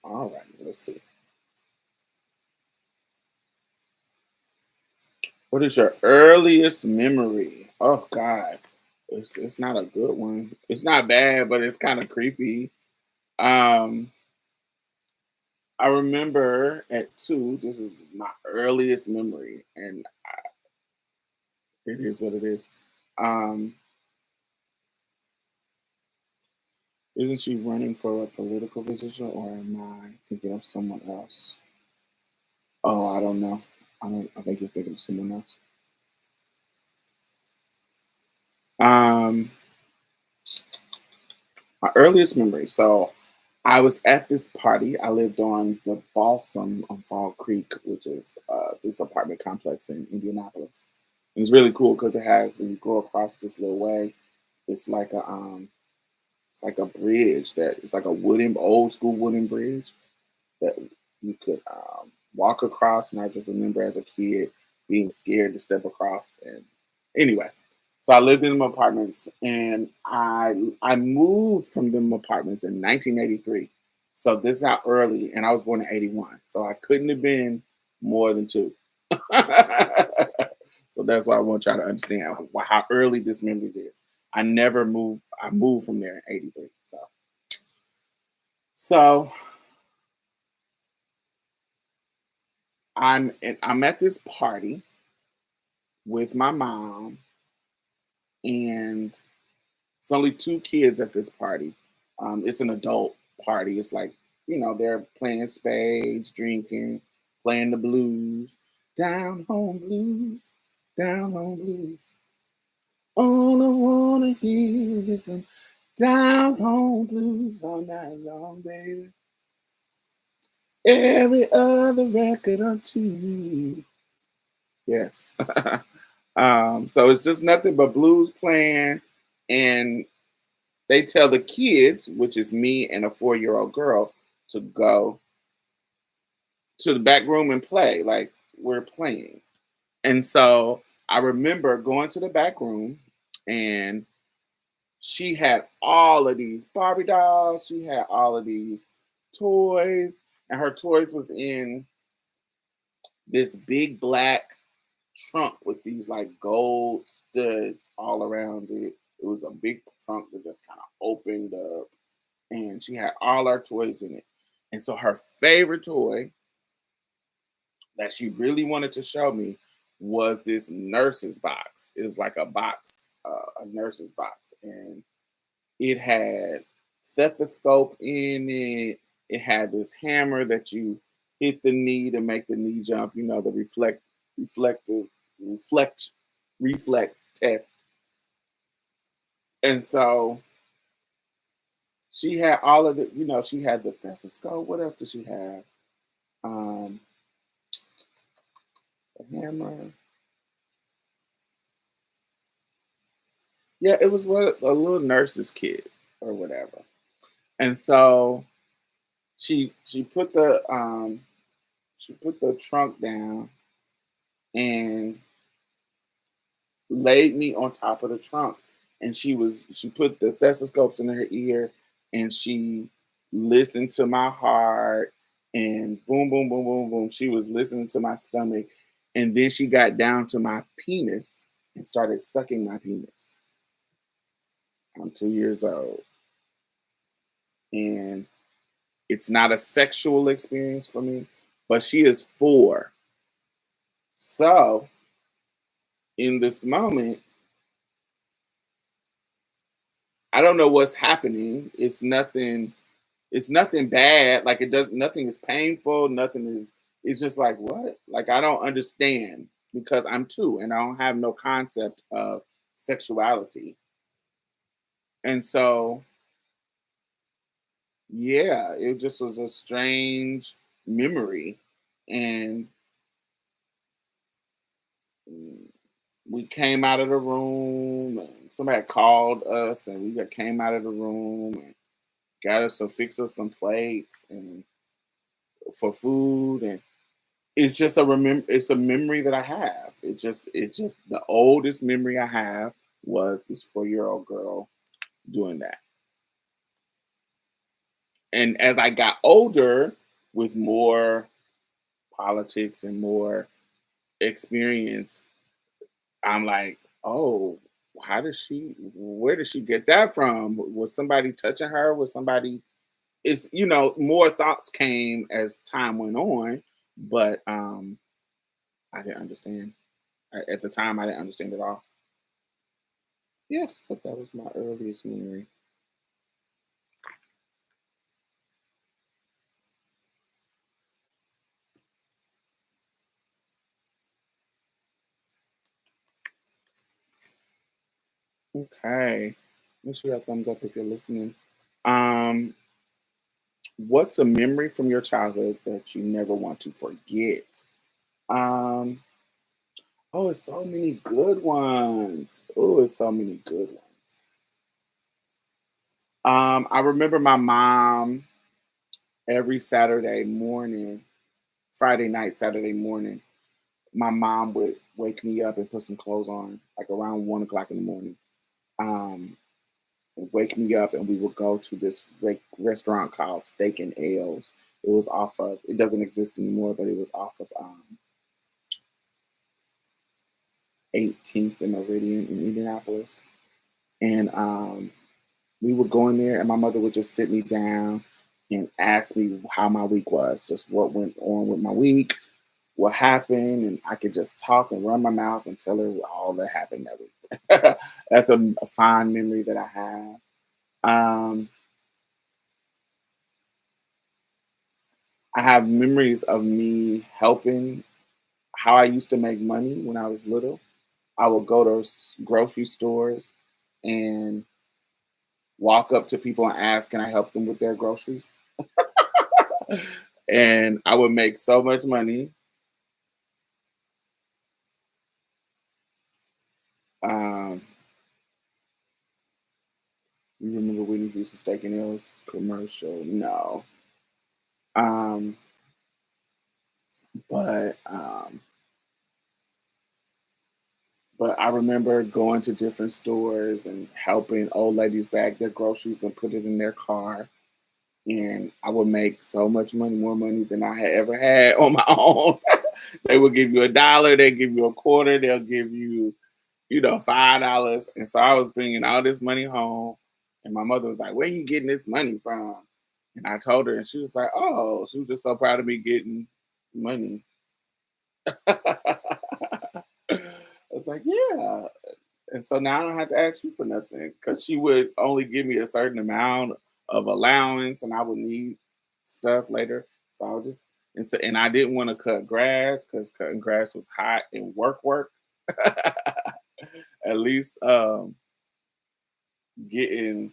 All right, let's see. What is your earliest memory? Oh God, it's not a good one. It's not bad, but it's kind of creepy. Um, I remember at 2. This is my earliest memory, and it is what it is. Um, isn't she running for a political position, or am I thinking of someone else? Oh, I don't know. I don't. I think you're thinking of someone else. Um, my earliest memory. So I was at this party. I lived on the Balsam on Fall Creek, which is this apartment complex in Indianapolis. And it's really cool because it has when you go across this little way, it's like a bridge that it's like a wooden old school wooden bridge that you could walk across. And I just remember as a kid being scared to step across. And anyway, so I lived in them apartments, and I moved from them apartments in 1983. So this is how early, and I was born in 81. So I couldn't have been more than 2. So that's why I want y'all to understand how early this memory is. I never moved. I moved from there in 83. So I'm at this party with my mom, and it's only 2 kids at this party. It's an adult party. It's like they're playing spades, drinking, playing the blues, down home blues, down home blues. All I wanna hear is some down home blues all night long, baby. Every other record on tune. Yes. So it's just nothing but blues playing, and they tell the kids, which is me and a 4-year-old girl, to go to the back room and play like we're playing. And so I remember going to the back room, and she had all of these Barbie dolls, she had all of these toys, and her toys was in this big black trunk with these like gold studs all around it. It was a big trunk that just kind of opened up, and she had all our toys in it. And so her favorite toy that she really wanted to show me was this nurse's box. It was like a box, a nurse's box, and it had stethoscope in it. It had this hammer that you hit the knee to make the knee jump. You know, the reflective, reflect, reflex test. And so she had all of the, she had the stethoscope. What else did she have? Um, the hammer. Yeah, it was what a little nurse's kit or whatever. And so she put the trunk down and laid me on top of the trunk, and she put the stethoscopes in her ear, and she listened to my heart, and boom boom boom boom boom, she was listening to my stomach, and then she got down to my penis and started sucking my penis. I'm 2 years old, and it's not a sexual experience for me, but she is 4. So in this moment, I don't know what's happening. It's nothing bad. Like, it does nothing is painful, nothing is, it's just like, what? Like, I don't understand because I'm 2 and I don't have no concept of sexuality. And so, yeah, it just was a strange memory. And mm, we came out of the room, and somebody called us, and we came out of the room and got us some fix us some plates and for food, and it's a memory that I have. It just the oldest memory I have was this 4-year-old girl doing that. And as I got older with more politics and more experience, I'm like, oh, where did she get that from? Was somebody touching her? Was somebody, it's, more thoughts came as time went on, but I didn't understand. At the time, I didn't understand at all. Yes, but that was my earliest memory. Okay. Make sure you have thumbs up if you're listening. Um, what's a memory from your childhood that you never want to forget? Um, oh, it's so many good ones. Oh, it's so many good ones. I remember my mom every Saturday morning, Friday night, Saturday morning. My mom would wake me up and put some clothes on, like around 1 o'clock in the morning. Um, wake me up, and we would go to this restaurant called Steak and Ales. It was off of, it doesn't exist anymore, but it was off of 18th and Meridian in Indianapolis. And we would go in there, and my mother would just sit me down and ask me how my week was, just what went on with my week, what happened, and I could just talk and run my mouth and tell her all that happened that week. That's a fond memory that I have. Um, I have memories of me helping, how I used to make money when I was little. I would go to grocery stores and walk up to people and ask, "Can I help them with their groceries?" And I would make so much money. Um, you remember Whitney Houston Steak and Nails commercial? No. Um, but but I remember going to different stores and helping old ladies bag their groceries and put it in their car. And I would make so much money, more money than I had ever had on my own. They would give you $1, they give you a quarter, they'll give you, $5. And so I was bringing all this money home. And my mother was like, "Where you getting this money from?" And I told her, and she was like, "Oh," she was just so proud of me getting money. I was like, "Yeah." And so now I don't have to ask you for nothing because she would only give me a certain amount of allowance and I would need stuff later. So I would just, and I didn't want to cut grass because cutting grass was hot and work. At least getting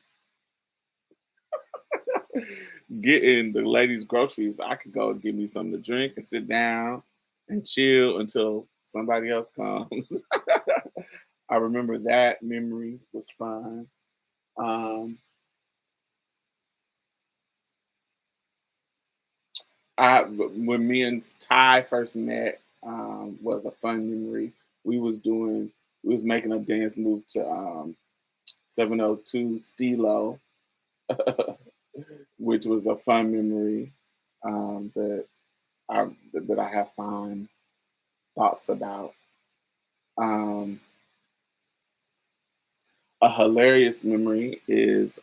getting the ladies' groceries, I could go and give me something to drink and sit down and chill until somebody else comes. I remember that memory was fun. Um, when me and Ty first met, was a fun memory. We was doing, we was making a dance move to 702 Stilo, which was a fun memory that I have fond thoughts about. Um, a hilarious memory is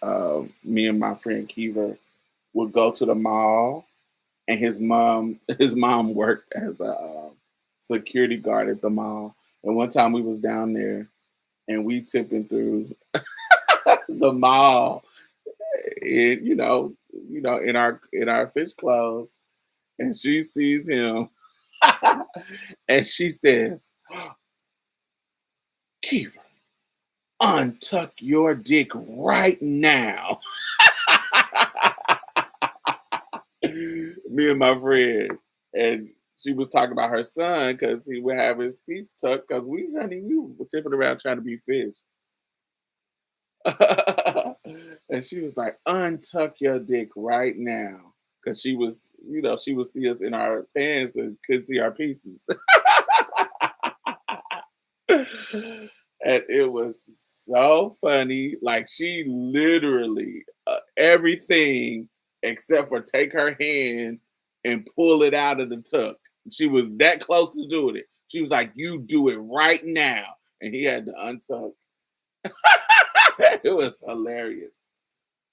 me and my friend Keever would go to the mall, and his mom worked as a security guard at the mall. And one time we was down there and we tipping through the mall, and in our fish clothes, and she sees him, and she says, "Kiva, untuck your dick right now." Me and my friend, and she was talking about her son because he would have his piece tucked because we were tipping around trying to be fish. And she was like, "Untuck your dick right now," because she would see us in our pants and couldn't see our pieces. And it was so funny. Like she literally everything except for take her hand and pull it out of the tuck. She was that close to doing it. She was like, "You do it right now," and he had to untuck. It was hilarious.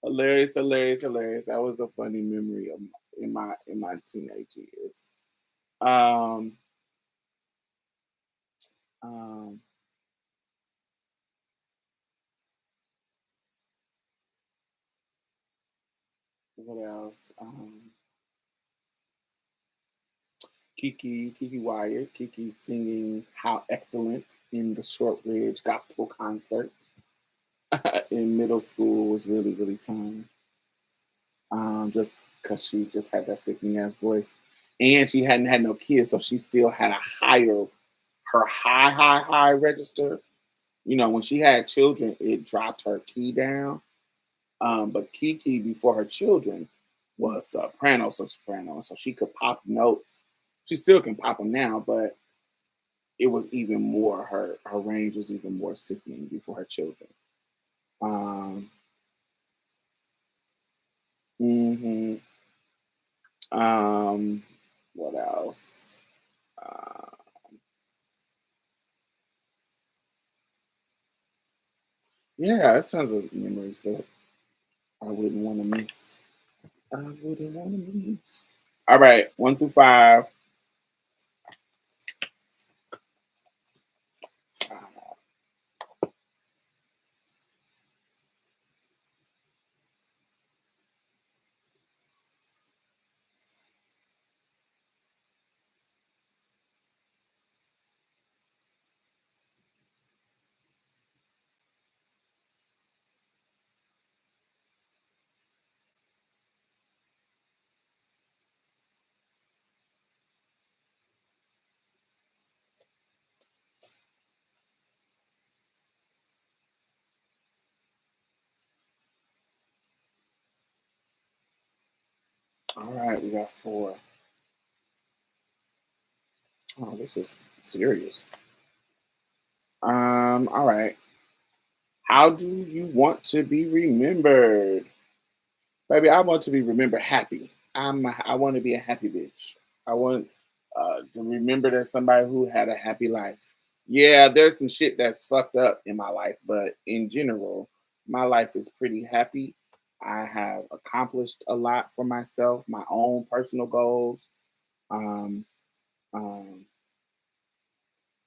Hilarious, hilarious, hilarious. That was a funny memory of in my teenage years. Um, um, what else? Kiki Wyatt, Kiki singing "How Excellent" in the Shortridge Gospel Concert in middle school was really really fun. Just because she just had that sickening ass voice, and she hadn't had no kids, so she still had a higher her high register. When she had children, it dropped her key down. But Kiki before her children was soprano, and so she could pop notes. She still can pop them now, but it was even more her range was even more sickening before her children. Um, mhm. um, what else? Uh, yeah, there's tons of memories that I wouldn't want to miss. I wouldn't want to miss. All right, 1 through 5. Uh, All right, we got four. Oh, this is serious. All right. How do you want to be remembered? Baby, I want to be remembered happy. I want to be a happy bitch. I want to remember as somebody who had a happy life. Yeah, there's some shit that's fucked up in my life, but in general, my life is pretty happy. I have accomplished a lot for myself, my own personal goals. Um, um,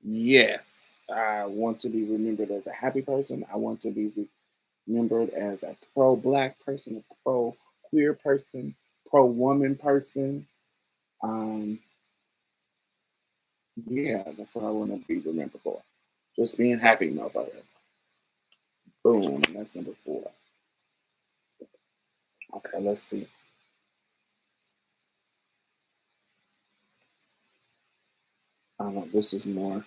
yes, I want to be remembered as a happy person. I want to be remembered as a pro black person, a pro queer person, pro woman person. Um, yeah, that's what I want to be remembered for. Just being happy, motherfucker. Boom. That's number four. Okay, let's see. I don't know. This is more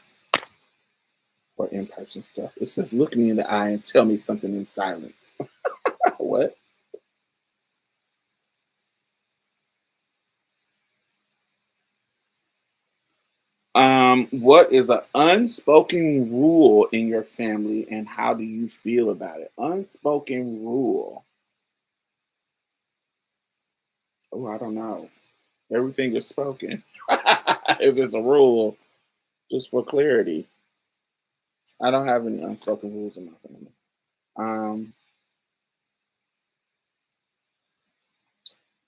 for in person stuff. It says, look me in the eye and tell me something in silence. What? What is an unspoken rule in your family and how do you feel about it? Unspoken rule. Oh, I don't know. Everything is spoken. If it's a rule, just for clarity. I don't have any unspoken rules in my family. Um,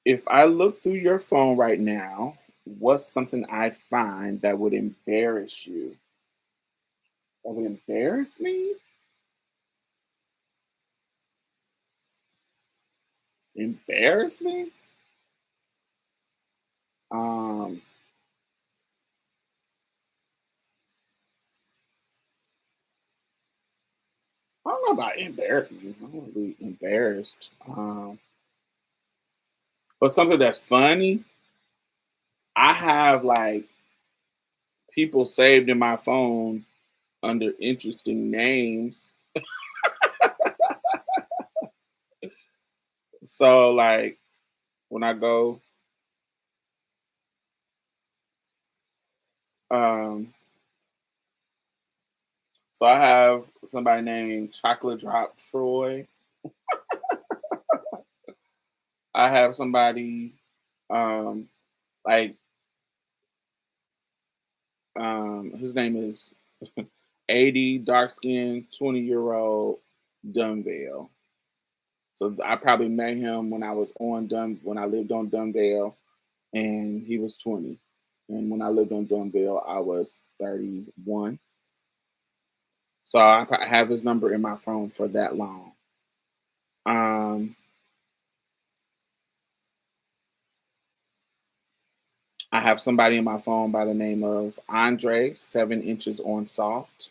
if I look through your phone right now, what's something I'd find that would embarrass you? That would embarrass me? Embarrass me? Um, I don't know about embarrass me. I don't want to be embarrassed. But something that's funny, I have like people saved in my phone under interesting names. So like when I go, um, so I have somebody named Chocolate Drop Troy. I have somebody um like his name is 80 dark skinned 20-year-old Dunvale. So I probably met him when I was on when I lived on Dunvale and he was 20. And when I lived on Dunvale, I was 31. So I have his number in my phone for that long. Um, I have somebody in my phone by the name of Andre, 7 inches on soft.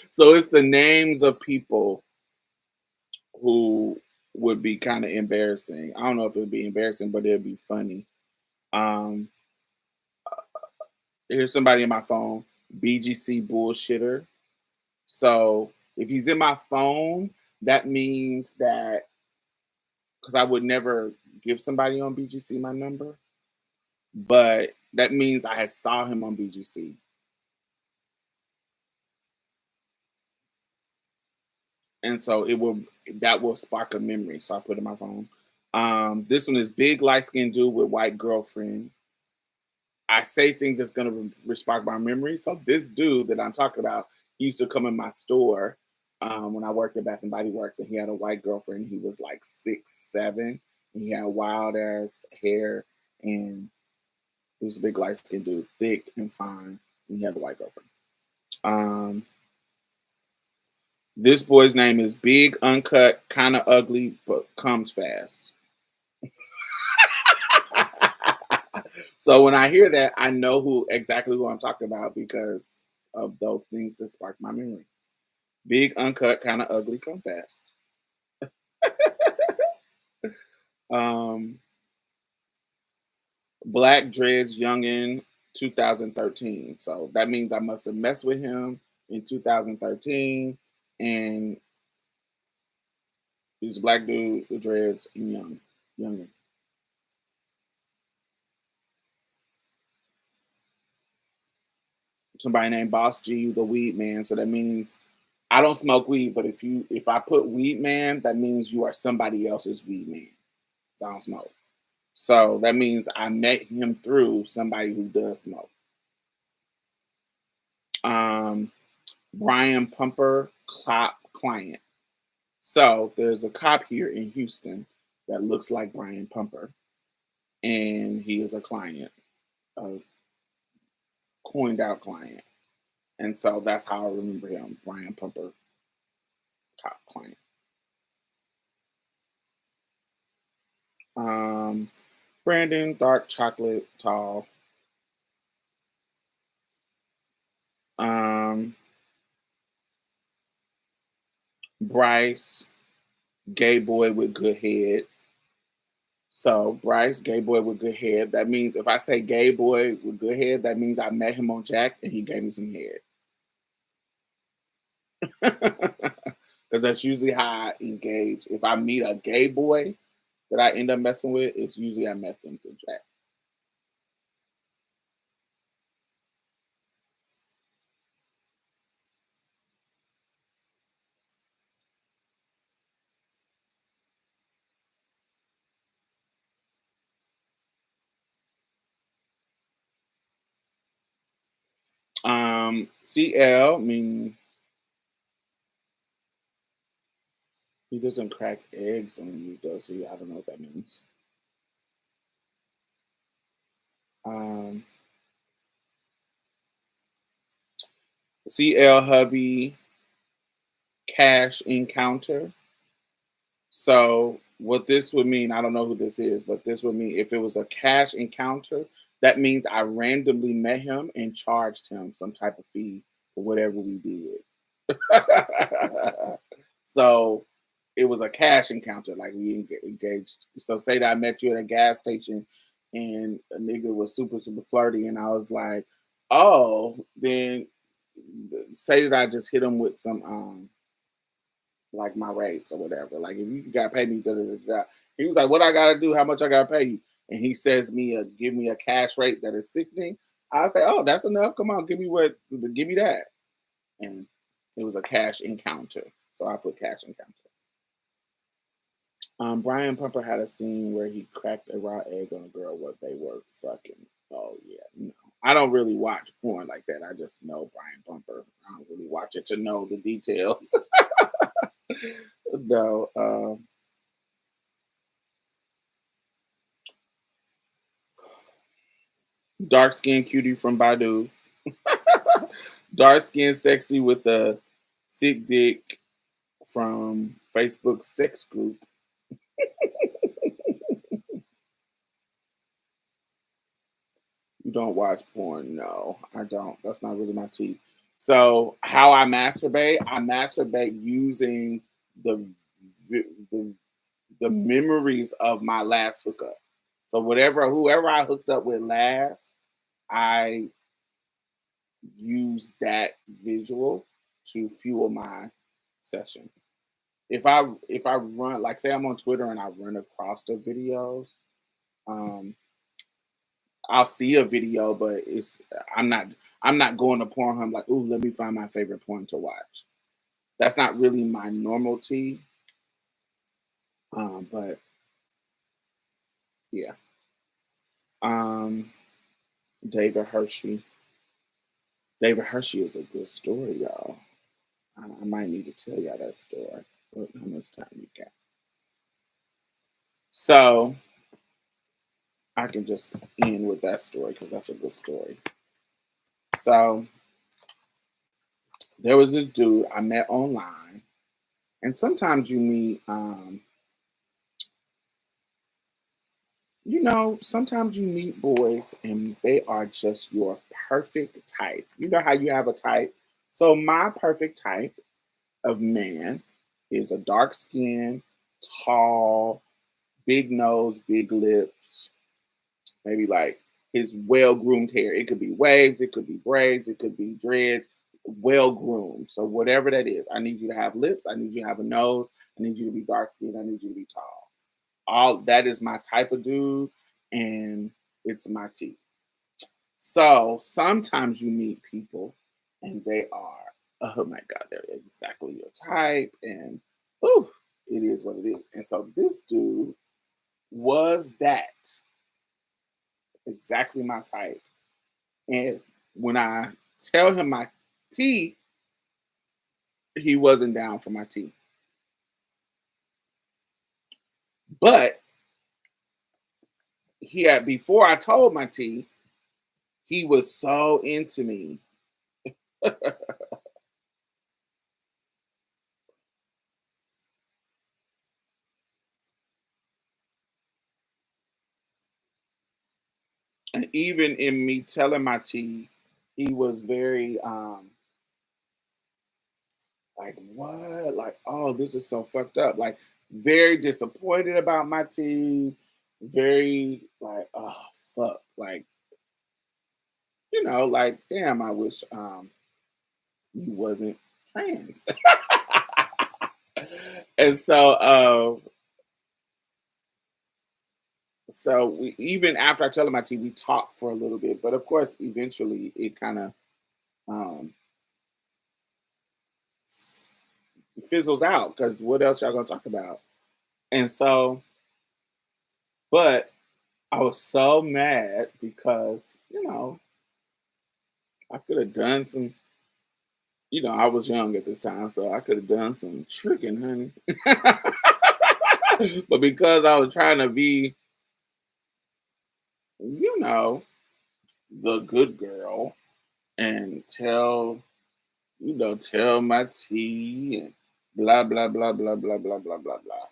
So it's the names of people who would be kind of embarrassing. I don't know if it would be embarrassing, but it'd be funny. Um, here's somebody in my phone, BGC bullshitter. So if he's in my phone, that means that because I would never give somebody on BGC my number, but that means I had saw him on BGC. And so it will that will spark a memory. So I put it in my phone. This one is big light skinned dude with white girlfriend. I say things that's gonna spark my memory. So this dude that I'm talking about, he used to come in my store when I worked at Bath and Body Works, and he had a white girlfriend. He was like 6'7", and he had wild ass hair, and he was a big light skinned dude, thick and fine. And he had a white girlfriend. Um, this boy's name is Big Uncut, kind of ugly, but comes fast. So when I hear that, I know who I'm talking about because of those things that spark my memory. Big, uncut, kind of ugly, come fast. Um, Black Dreads Youngin 2013. So that means I must have messed with him in 2013. And he was a black dude with dreads and young. Younger. Somebody named Boss G, the weed man. So that means I don't smoke weed, but if I put weed man, that means you are somebody else's weed man. 'Cause I don't smoke. So that means I met him through somebody who does smoke. Um, Brian Pumper, cop client. So there's a cop here in Houston that looks like Brian Pumper, and he is a client, a coined out client. And so that's how I remember him, Brian Pumper, cop client. Um, Brandon, dark chocolate, tall. Um, Bryce, gay boy with good head. So Bryce, gay boy with good head. That means if I say gay boy with good head, that means I met him on Jack and he gave me some head. Because that's usually how I engage. If I meet a gay boy that I end up messing with, it's usually I met them through Jack. CL, I mean, he doesn't crack eggs on you, does he? I don't know what that means. Um, CL hubby, cash encounter. So what this would mean, I don't know who this is, but this would mean if it was a cash encounter, that means I randomly met him and charged him some type of fee for whatever we did. So it was a cash encounter, like we engaged. So say that I met you at a gas station and a nigga was super, super flirty, and I was like, oh, then say that I just hit him with some like my rates or whatever. Like if you gotta pay me, da, da, da, da. He was like, "What I gotta do? How much I gotta pay you?" And he says give me a cash rate that is sickening. I say, "Oh, that's enough. Come on, give me that." And it was a cash encounter, so I put cash encounter. Brian Pumper had a scene where he cracked a raw egg on a girl. What they were fucking. Oh yeah, no. I don't really watch porn like that. I just know Brian Pumper. I don't really watch it to know the details. No. Dark skinned cutie from Badu. Dark skinned sexy with a thick dick from Facebook sex group. You don't watch porn? No, I don't. That's not really my tea. So how I masturbate using the vi- the, the memories of my last hookup. So whoever I hooked up with last, I use that visual to fuel my session. If I run, like say I'm on Twitter and I run across the videos, um, I'll see a video, but I'm not going to Pornhub like, ooh, let me find my favorite porn to watch. That's not really my normality. But yeah. Um, David Hershey. David Hershey is a good story, y'all. I might need to tell y'all that story. How much time you got? So I can just end with that story because that's a good story. So there was this dude I met online, and sometimes you meet, sometimes you meet boys and they are just your perfect type. You know how you have a type? So my perfect type of man is a dark skin, tall, big nose, big lips, maybe like his well groomed hair. It could be waves, it could be braids, it could be dreads, well groomed. So whatever that is, I need you to have lips, I need you to have a nose, I need you to be dark skinned, I need you to be tall. All that is my type of dude, and it's my tea. So sometimes you meet people and they are, oh my God, they're exactly your type. And ooh, it is what it is. And so this dude was that exactly my type. And when I tell him my tea, he wasn't down for my tea. But he had, before I told my tea, he was so into me. And even in me telling my tea, he was very like, what? Like, oh, this is so fucked up. Like, very disappointed about my tea. Very like, oh fuck. Like, like, damn, I wish you wasn't trans. And so we, even after I tell him my tea, we talked for a little bit. But of course, eventually it kind of um fizzles out because what else y'all gonna talk about? And so, but I was so mad because, I could have done some, I was young at this time, so I could have done some tricking, honey. But because I was trying to be, you know, the good girl and tell my tea and blah, blah, blah, blah, blah, blah, blah, blah, blah.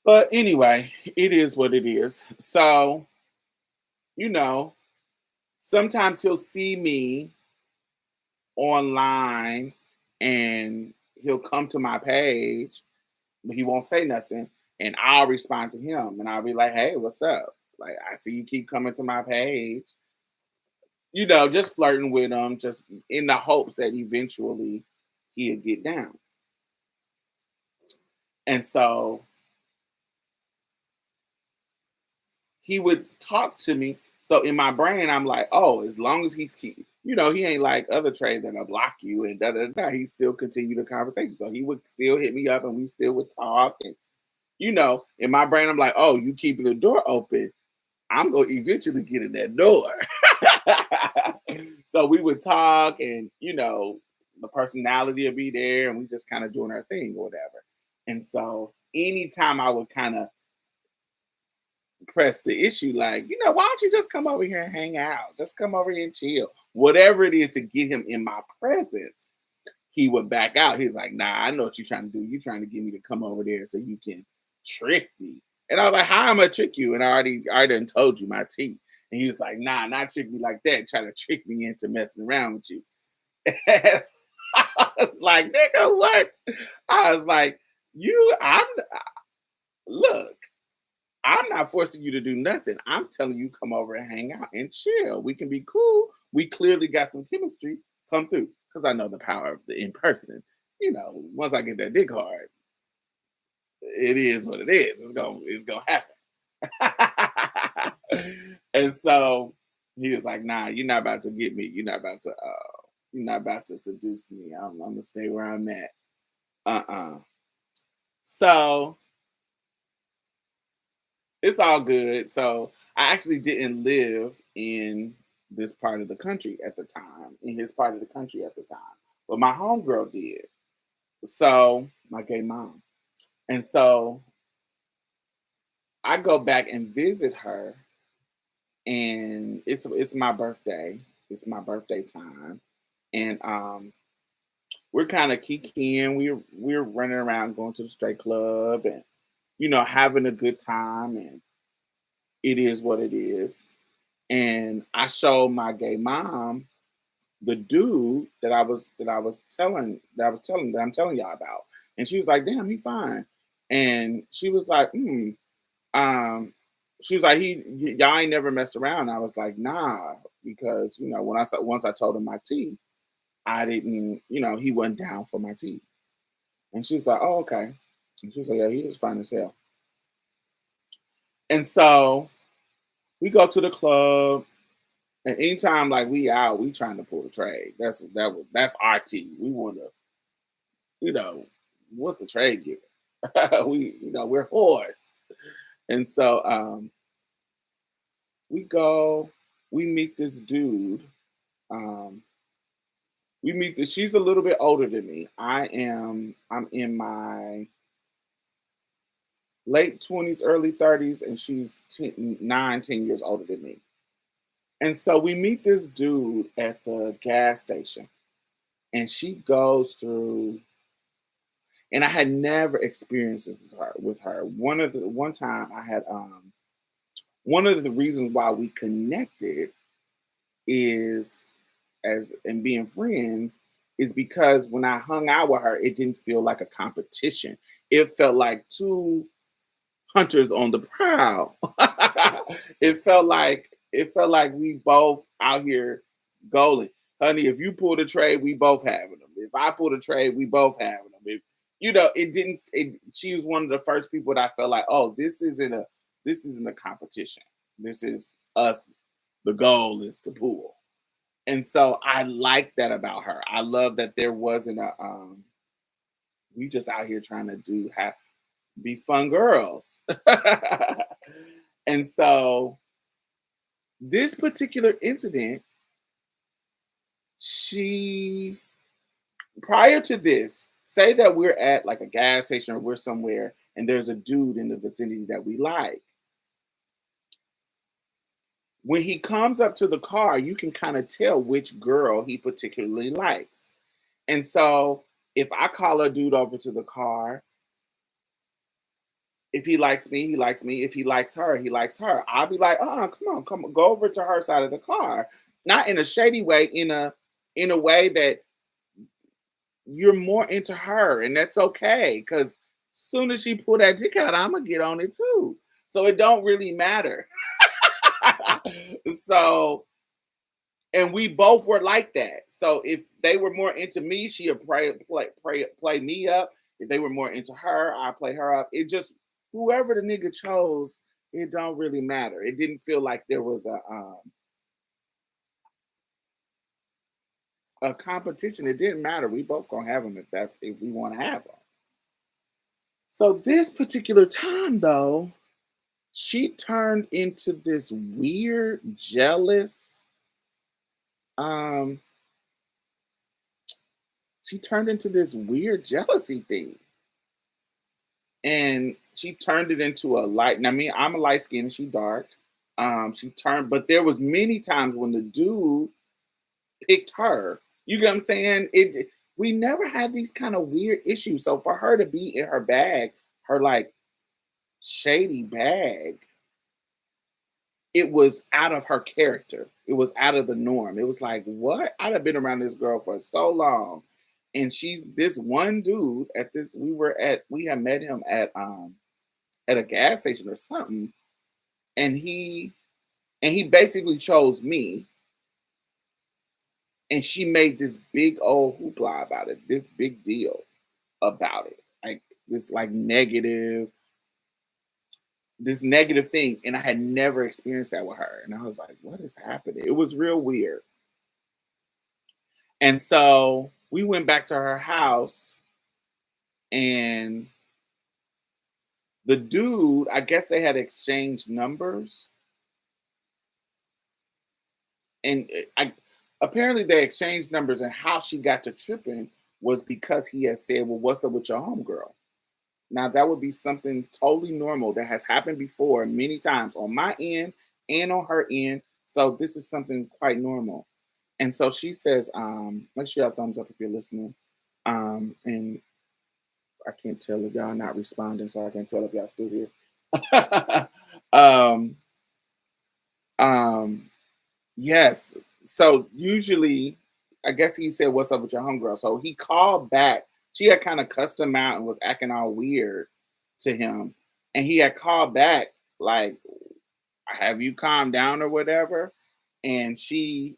But anyway, it is what it is. So, you know, sometimes he'll see me online and he'll come to my page, but he won't say nothing. And I'll respond to him and I'll be like, hey, what's up? Like, I see you keep coming to my page, just flirting with him, just in the hopes that eventually he'll get down. And so he would talk to me. So in my brain, I'm like, oh, as long as he ain't like other trades that'll block you and da da da. He still continue the conversation. So he would still hit me up and we still would talk. And in my brain, I'm like, oh, you keeping the door open. I'm gonna eventually get in that door. So we would talk and the personality would be there and we just kind of doing our thing or whatever. And so anytime I would kind of press the issue, like, why don't you just come over here and hang out? Just come over here and chill. Whatever it is to get him in my presence, he would back out. He's like, nah, I know what you're trying to do. You're trying to get me to come over there so you can trick me. And I was like, how am I gonna trick you? And I done told you my tea. And he was like, nah, not trick me like that. Try to trick me into messing around with you. And I was like, nigga, what? I was like, look, I'm not forcing you to do nothing. I'm telling you, come over and hang out and chill. We can be cool. We clearly got some chemistry. Come through. Because I know the power of the in person. Once I get that dick hard, it is what it is. It's gonna happen. And so he was like, nah, you're not about to get me. You're not about to seduce me. I'm gonna stay where I'm at. Uh-uh. So it's all good. So I actually didn't live in this part of the country at the time, in his part of the country at the time. But my homegirl did. So my gay mom. And so I go back and visit her and it's my birthday. It's my birthday time. And we're kind of kikiing. We're running around going to the straight club and having a good time and it is what it is. And I showed my gay mom the dude that I'm telling y'all about. And she was like, damn, he fine. And she was like, um, she was like, y'all ain't never messed around. I was like, nah, because once I told him my tea, I didn't, he wasn't down for my tea. And she was like, oh, okay. And she was like, yeah, he is fine as hell. And so we go to the club, and anytime like we out, we trying to pull the trade. That's our tea. We want to, you know, what's the trade giving? We're whores. And so we go, we meet this dude. Um, she's a little bit older than me. I'm in my late 20s, early 30s, and she's 10 years older than me. And so we meet this dude at the gas station, and she goes through, and I had never experienced it with her. One time I had one of the reasons why we connected is as and being friends is because when I hung out with her, it didn't feel like a competition. It felt like two hunters on the prowl. it felt like we both out here goaling. Honey, if you pull the trade, we both having them. If I pull the trade, we both having them. If it didn't she was one of the first people that I felt like, oh, this isn't a competition. This is us. The goal is to pull. And so I like that about her. I love that there wasn't a we just out here trying to be fun girls. And so this particular incident, she prior to this, say that we're at like a gas station or we're somewhere and there's a dude in the vicinity that we like. When he comes up to the car, you can kind of tell which girl he particularly likes. And so if I call a dude over to the car, if he likes me, he likes me. If he likes her, he likes her. I'll be like, come on, go over to her side of the car. Not in a shady way, in a way that you're more into her, and that's okay. Cause soon as she pull that dick out, I'm gonna get on it too. So it don't really matter. So, and we both were like that. So if they were more into me, she'd play me up. If they were more into her, I play her up. It just whoever the nigga chose, it don't really matter. It didn't feel like there was a competition. It didn't matter. We both gonna have them if we want to have them. So this particular time though, she turned into this weird, jealous. Um, she turned into this weird jealousy thing. And she turned it into a light. Now, me, I'm a light skin and she dark. She turned, but there was many times when the dude picked her. You get what I'm saying? We never had these kind of weird issues. So for her to be in her bag, her like shady bag, it was out of her character. It was out of the norm. It was like, what? I'd have been around this girl for so long. And she's this one dude at this, we had met him at a gas station or something, and he basically chose me, and she made this big old hoopla about it, this big deal about it, like this like negative thing, and I had never experienced that with her, and I was like, what is happening? It was real weird. And so we went back to her house, and the dude, I guess they had exchanged numbers, and I apparently they exchanged numbers, and how she got to tripping was because he had said, "Well, what's up with your homegirl?" Now that would be something totally normal that has happened before many times on my end and on her end. So this is something quite normal. And so she says, make sure y'all thumbs up if you're listening. And I can't tell if y'all not responding, so I can't tell if y'all still here. um, um, Yes. So usually, I guess he said, "What's up with your homegirl?" So he called back. She had kind of cussed him out and was acting all weird to him, and he had called back like, "Have you calmed down or whatever?" And she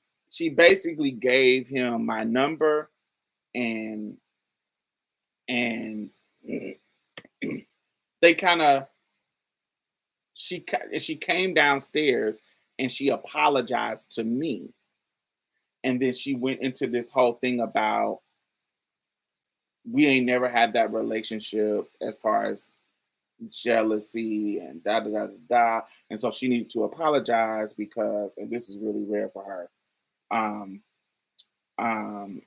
basically gave him my number and and they kind of she came downstairs and she apologized to me, and then she went into this whole thing about we ain't never had that relationship as far as jealousy and da da da da da. And so she needed to apologize because, and this is really rare for her. Um, um,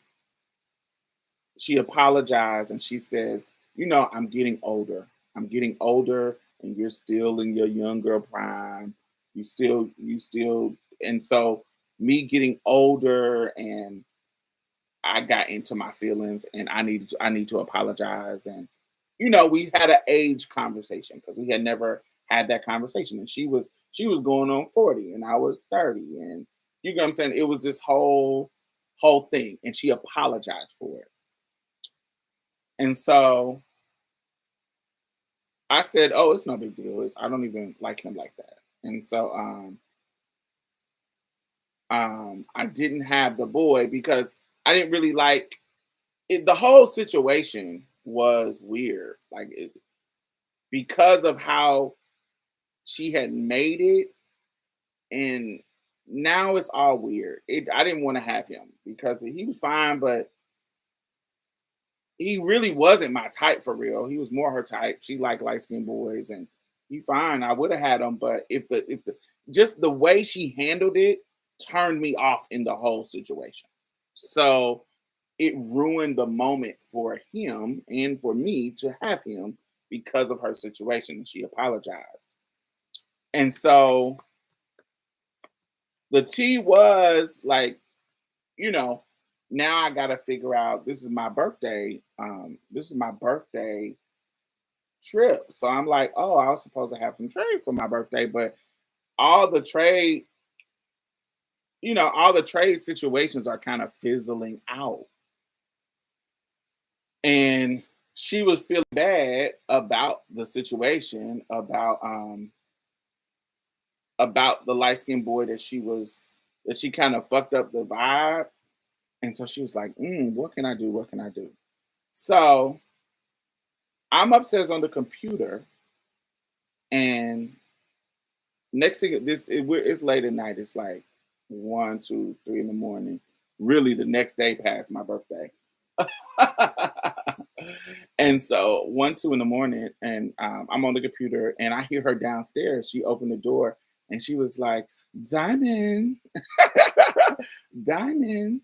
she apologized and she says, I'm getting older. I'm getting older, and you're still in your young girl prime. You still, and so me getting older and I got into my feelings and I need to apologize. And we had an age conversation because we had never had that conversation. And she was going on 40 and I was 30. And you know what I'm saying? It was this whole thing. And she apologized for it. And so I said, "Oh, it's no big deal. I don't even like him like that." And so I didn't have the boy because I didn't really like it. The whole situation was weird. Like because of how she had made it, and now it's all weird. I didn't want to have him because he was fine, but he really wasn't my type for real. He was more her type. She liked light skinned boys, and he fine. I would have had him, but if the just the way she handled it turned me off in the whole situation. So it ruined the moment for him and for me to have him because of her situation. She apologized. And so the T was like, you know, now I gotta figure out this is my birthday. This is my birthday trip. So I'm like, oh, I was supposed to have some trade for my birthday, but all the trade, all the trade situations are kind of fizzling out. And she was feeling bad about the situation, about the light skinned boy that she kind of fucked up the vibe. And so she was like, what can I do? What can I do? So I'm upstairs on the computer, and next thing it's late at night. It's like 1, 2, 3 in the morning. Really, the next day past my birthday. And so 1, 2 in the morning, and I'm on the computer, and I hear her downstairs. She opened the door, and she was like, "Diamond, Diamond,"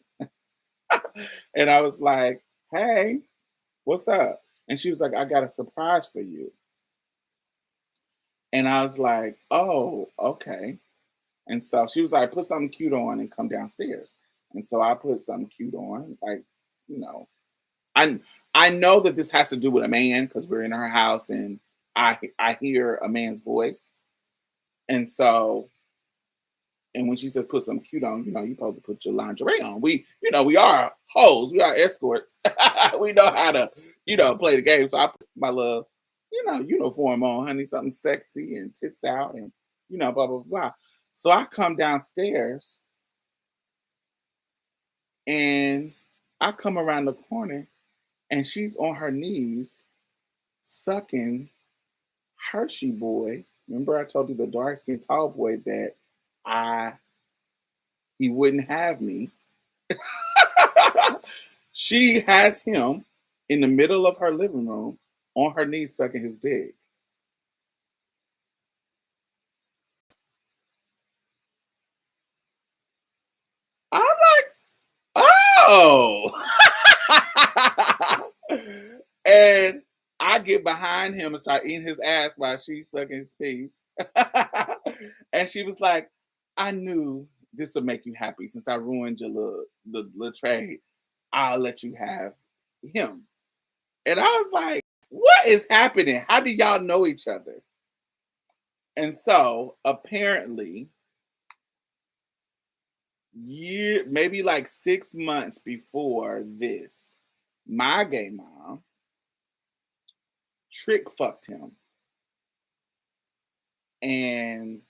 and I was like, "Hey, what's up?" And she was like, "I got a surprise for you." And I was like, "Oh, okay." And so she was like, "Put something cute on and come downstairs." And so I put something cute on, like, you know, I I know that this has to do with a man because we're in her house and I hear a man's voice. And so, and when she said put something cute on, you're supposed to put your lingerie on. We are hoes, we are escorts. We know how to, play the game. So I put my little, uniform on, honey, something sexy and tits out and blah blah blah. So I come downstairs and I come around the corner and she's on her knees sucking Hershey boy. Remember I told you the dark skinned tall boy that I he wouldn't have me. She has him in the middle of her living room on her knees sucking his dick. I'm like, oh. And I get behind him and start eating his ass while she's sucking his piece. And she was like, I knew this would make you happy since I ruined your little trade. I'll let you have him. And I was like, what is happening? How do y'all know each other? And so apparently, maybe like 6 months before this, my gay mom trick fucked him and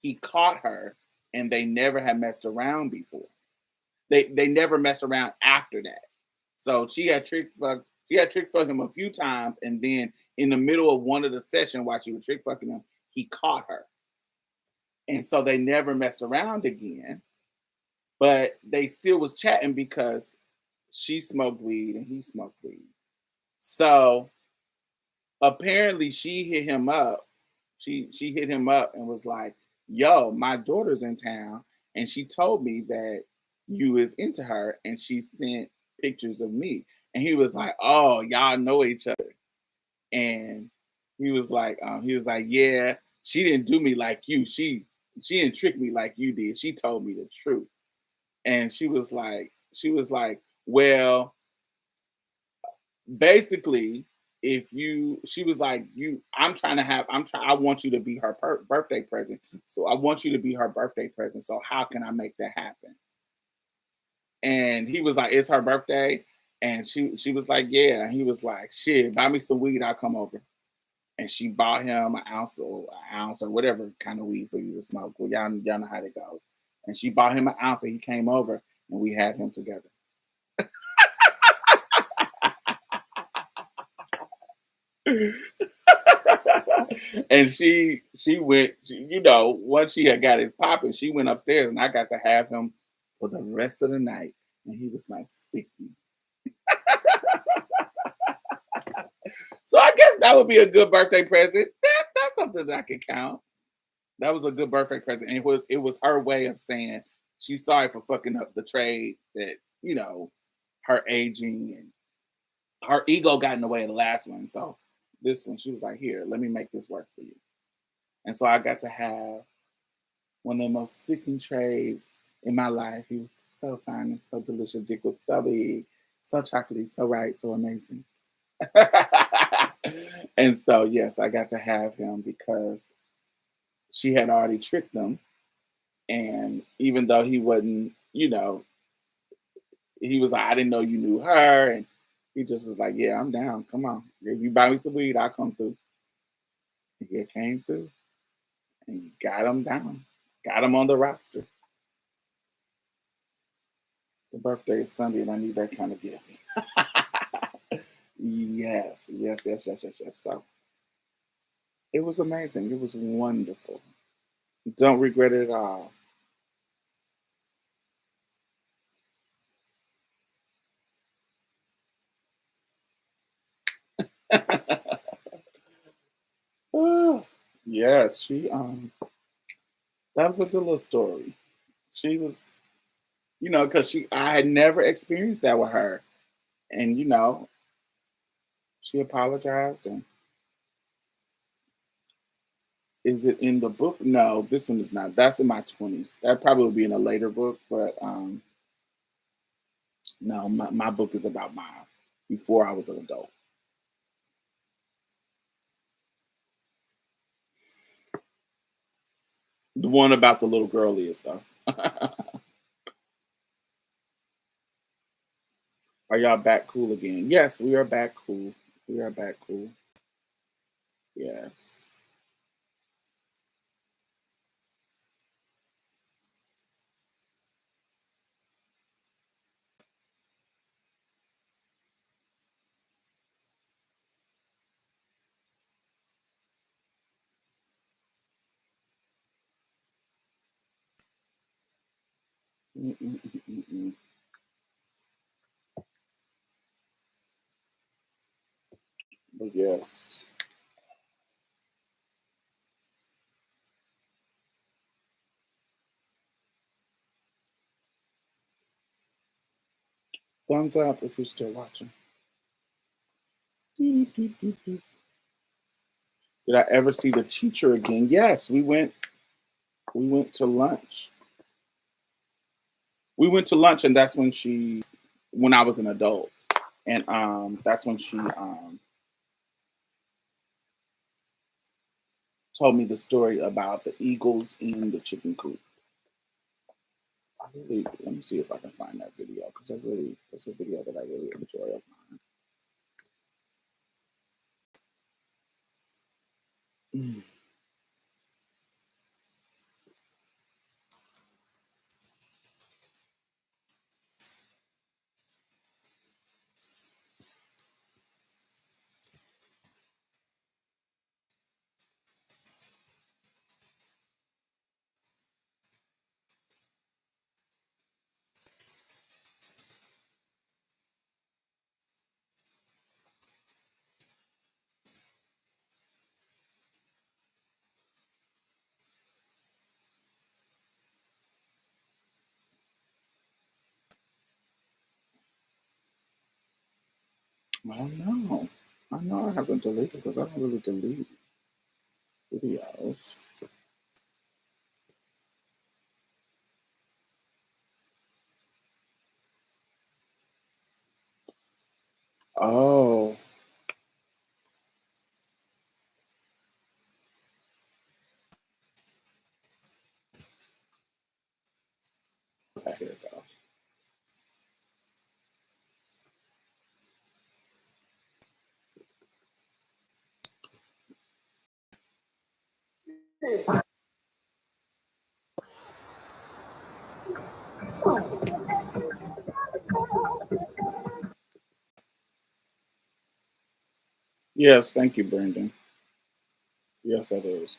he caught her and they never had messed around before. They never messed around after that. So she had trick fucked him a few times and then in the middle of one of the session while she was trick fucking him, he caught her. And so they never messed around again. But they still was chatting because she smoked weed and he smoked weed. So apparently she hit him up. She hit him up and was like, "Yo, my daughter's in town, and she told me that you is into her, and she sent pictures of me." And he was like, "Oh, y'all know each other." And he was like, "Yeah, she didn't do me like you. She didn't trick me like you did. She told me the truth." And she was like, "Well, basically, if you," she was like, "You, I want you to be her birthday present. So I want you to be her birthday present. So how can I make that happen?" And he was like, "It's her birthday." And she was like, "Yeah." And he was like, "Shit, buy me some weed, I'll come over." And she bought him an ounce or whatever kind of weed for you to smoke. Well, y'all know how that goes. And she bought him an ounce and he came over and we had him together. And she went, once she had got his popping, she went upstairs and I got to have him for the rest of the night. And he was my sickie. So I guess that would be a good birthday present. That's something that I can count. That was a good birthday present. And it was her way of saying she's sorry for fucking up the trade that, you know, her aging and her ego got in the way of the last one. So this one, she was like, "Here, let me make this work for you." And so I got to have one of the most sickening trades in my life. He was so fine and so delicious. Dick was so big, so chocolatey, so right, so amazing. And so, yes, I got to have him because she had already tricked him. And even though he wasn't, he was like, "I didn't know you knew her." And he just was like, "Yeah, I'm down. Come on. If you buy me some weed, I'll come through." And he came through and got him down, got him on the roster. The birthday is Sunday, and I need that kind of gift. Yes, yes, yes, yes, yes, yes. So it was amazing. It was wonderful. Don't regret it at all. Ah, yes, that was a good little story. She was, because I had never experienced that with her. And she apologized. And is it in the book? No, this one is not. That's in my 20s. That probably will be in a later book, but no, my book is about my before I was an adult. The one about the little girl is though. Are y'all back cool again? Yes, we are back cool. We are back cool. Yes. Mm, mm, mm, mm, mm. But yes. Thumbs up if you're still watching. Doo, doo, doo, doo. Did I ever see the teacher again? Yes, we went to lunch. We went to lunch and that's when I was an adult. And that's when she told me the story about the eagles in the chicken coop. Let me see if I can find that video because it's a video that I really enjoy of mine. I don't know. I know I haven't deleted because I don't really delete videos. Oh, okay, here it goes. Yes, thank you, Brandon. Yes, that is.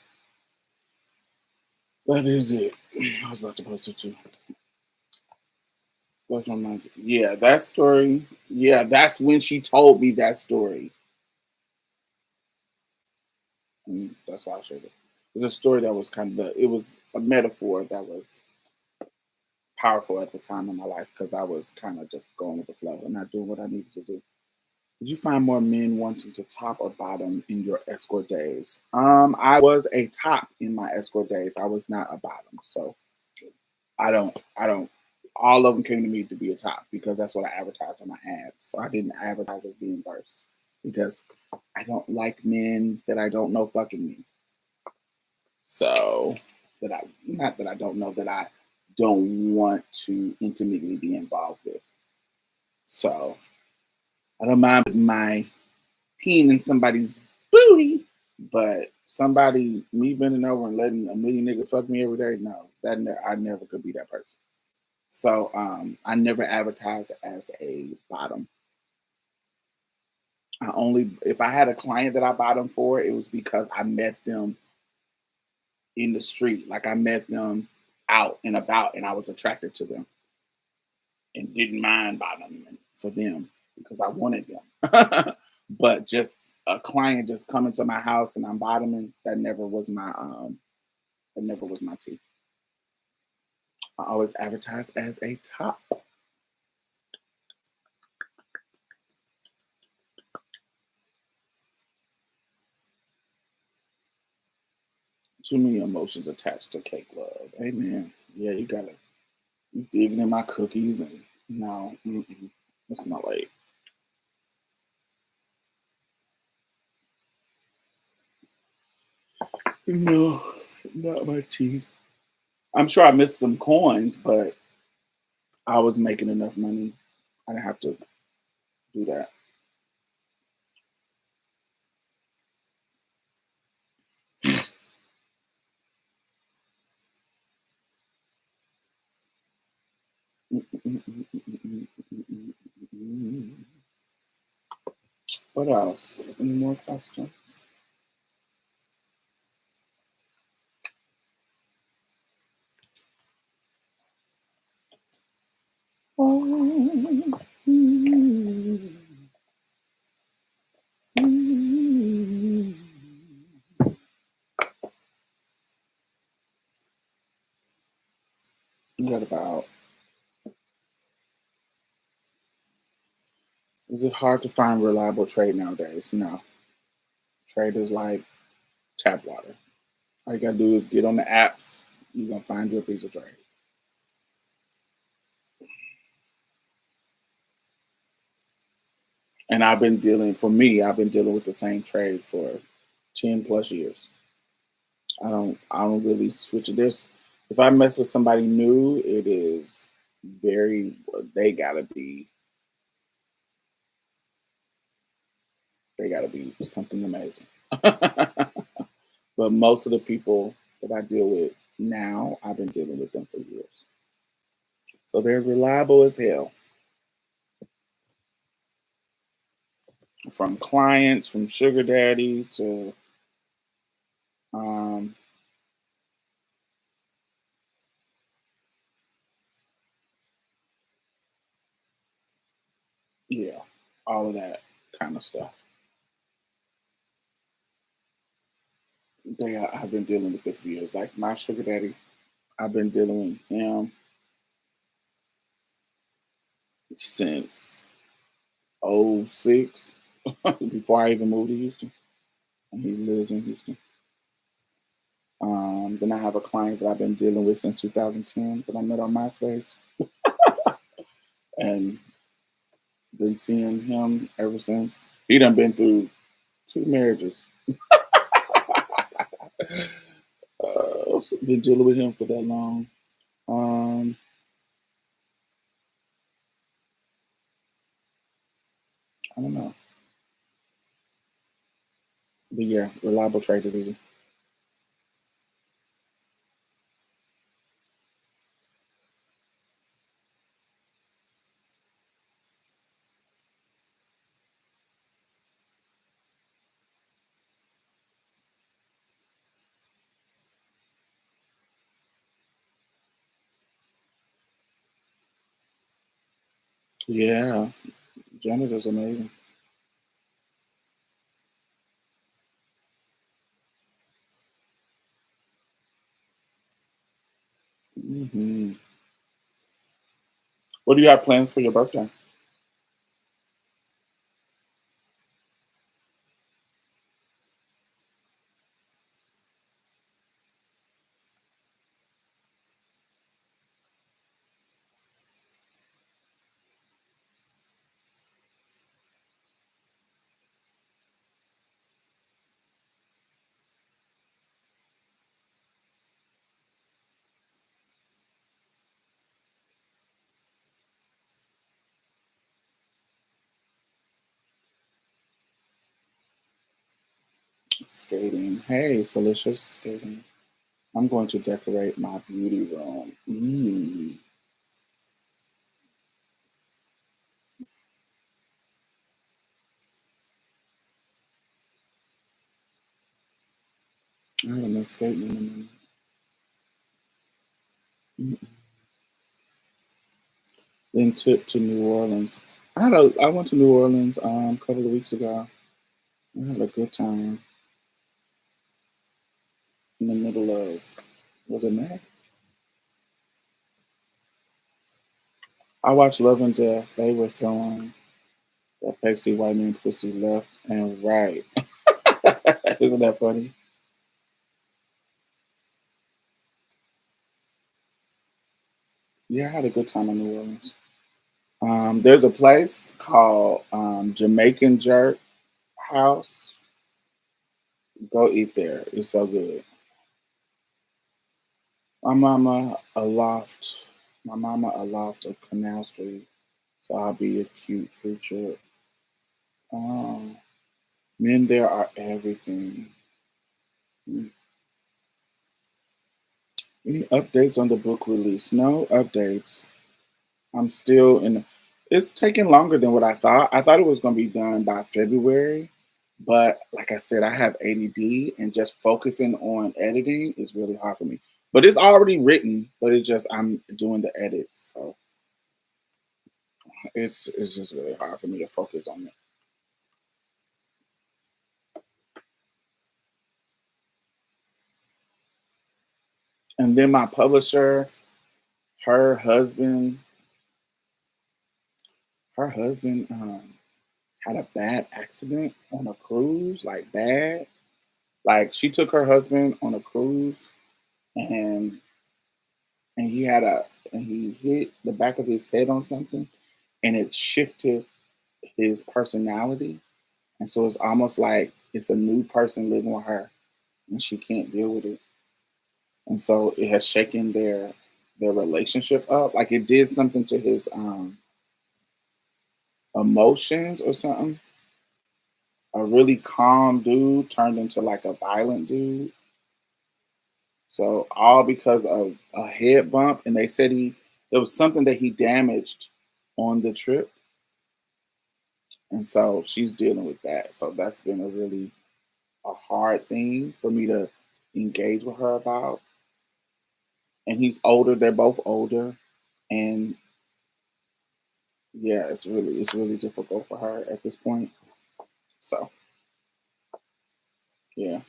That is it. I was about to post it too. That's on my yeah, that story. Yeah, that's when she told me that story. And that's why I shared it. It was a story that was kind of it was a metaphor that was powerful at the time in my life because I was kind of just going with the flow and not doing what I needed to do. Did you find more men wanting to top or bottom in your escort days? I was a top in my escort days. I was not a bottom. So I don't all of them came to me to be a top because that's what I advertised on my ads. So I didn't advertise as being verse because I don't like men that I don't know fucking me. So that I not that I don't know that I don't want to intimately be involved with. So I don't mind my peeing in somebody's booty, but somebody me bending over and letting a million niggas fuck me every day, no, I never could be that person. So I never advertised as a bottom. I only if I had a client that I bottom for, it was because I met them in the street, like I met them out and about, and I was attracted to them and didn't mind bottoming for them because I wanted them. But just a client just coming to my house and I'm bottoming, that never was my tea. I always advertise as a top. Too many emotions attached to cake love. Amen. Yeah, you gotta you digging in my cookies and no, that's not right. No, not my tea. I'm sure I missed some coins, but I was making enough money. I didn't have to do that. What else? Any more questions? You got about. Is it hard to find reliable trade nowadays? No. Trade is like tap water. All you gotta do is get on the apps. You're gonna find your piece of trade. And I've been dealing with the same trade for 10 plus years. I don't really switch it. If I mess with somebody new, it is very they gotta be they gotta be something amazing. But most of the people that I deal with now, I've been dealing with them for years. So they're reliable as hell. From clients, from sugar daddy to um yeah, all of that kind of stuff. I've been dealing with it for years. Like my sugar daddy, I've been dealing with him since '06 before I even moved to Houston, and he lives in Houston. Then I have a client that I've been dealing with since 2010 that I met on MySpace, and been seeing him ever since. He done been through 2 marriages. Been dealing with him for that long. Um, I don't know, but yeah, reliable trade is easy. Yeah, janitor's amazing. Hmm. What do you have plans for your birthday? Skating. Hey, Salicious skating. I'm going to decorate my beauty room. I haven't been skating in a minute. Mm. Then trip to New Orleans. I went to New Orleans a couple of weeks ago. I had a good time in the middle of, was it May? I watched Love and Death. They were throwing that pasty white man pussy left and right. Isn't that funny? Yeah, I had a good time in New Orleans. There's a place called Jamaican Jerk House. Go eat there. It's so good. My mama a loft. My mama a loft of Canal Street. So I'll be a cute future. Um, Men there are everything. Mm. Any updates on the book release? No updates. I'm still in. It's taking longer than what I thought. I thought it was going to be done by February, but like I said, I have ADD, and just focusing on editing is really hard for me. But it's already written, but it's just I'm doing the edits, so it's just really hard for me to focus on it. And then my publisher, her husband, her husband had a bad accident on a cruise, like bad. Like she took her husband on a cruise, and and he had a and he hit the back of his head on something, and it shifted his personality, and so it's almost like it's a new person living with her, and she can't deal with it, and so it has shaken their relationship up. Like it did something to his emotions or something. A really calm dude turned into like a violent dude. So all because of a head bump, and they said he there was something that he damaged on the trip, and so she's dealing with that. So that's been a hard thing for me to engage with her about. And he's older; they're both older, and yeah, it's really difficult for her at this point. So yeah,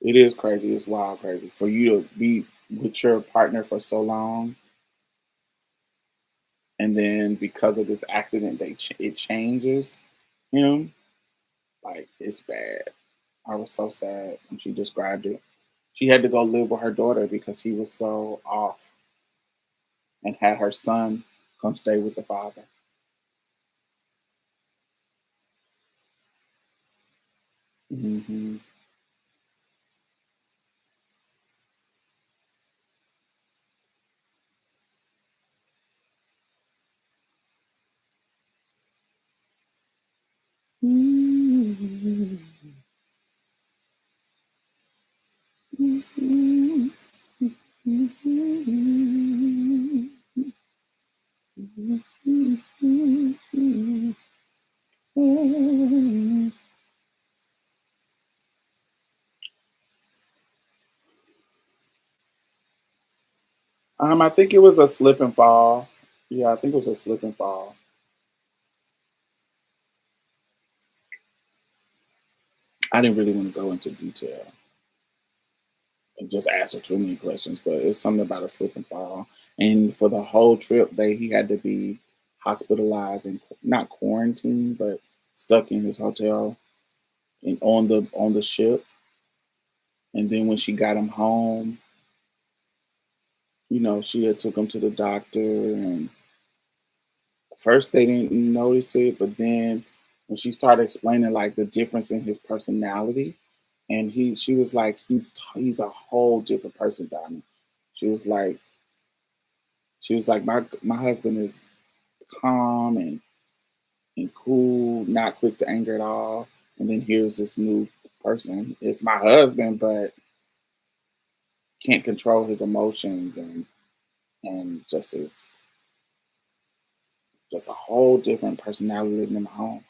it is crazy. It's wild crazy for you to be with your partner for so long and then because of this accident, it changes him. Like it's bad. I was so sad when she described it. She had to go live with her daughter because he was so off, and had her son come stay with the father. Hmm. I think it was a slip and fall. Yeah, I think it was a slip and fall. I didn't really want to go into detail and just answer too many questions, but it's something about a slip and fall. And for the whole trip, he had to be hospitalized and not quarantined, but stuck in his hotel and on the ship. And then when she got him home, she had took him to the doctor, and first they didn't notice it, but then when she started explaining like the difference in his personality, and she was like, he's a whole different person, Diamond. She was like, my husband is calm and cool, not quick to anger at all. And then here's this new person. It's my husband, but can't control his emotions, and just a whole different personality living in the home.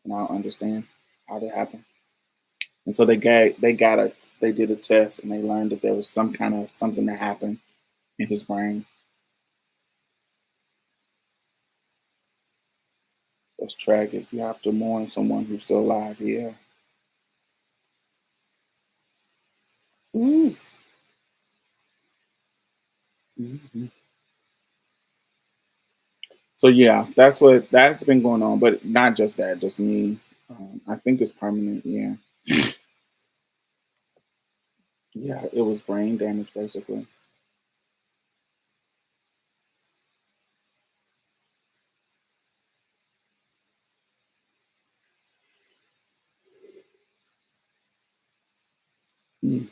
And I don't understand how that happened. And so they did a test, and they learned that there was some kind of something that happened in his brain. That's tragic. You have to mourn someone who's still alive here. Ooh. Mhm. So yeah, that's been going on, but not just that, just me. I think it's permanent. Yeah, yeah, it was brain damage basically. Mm,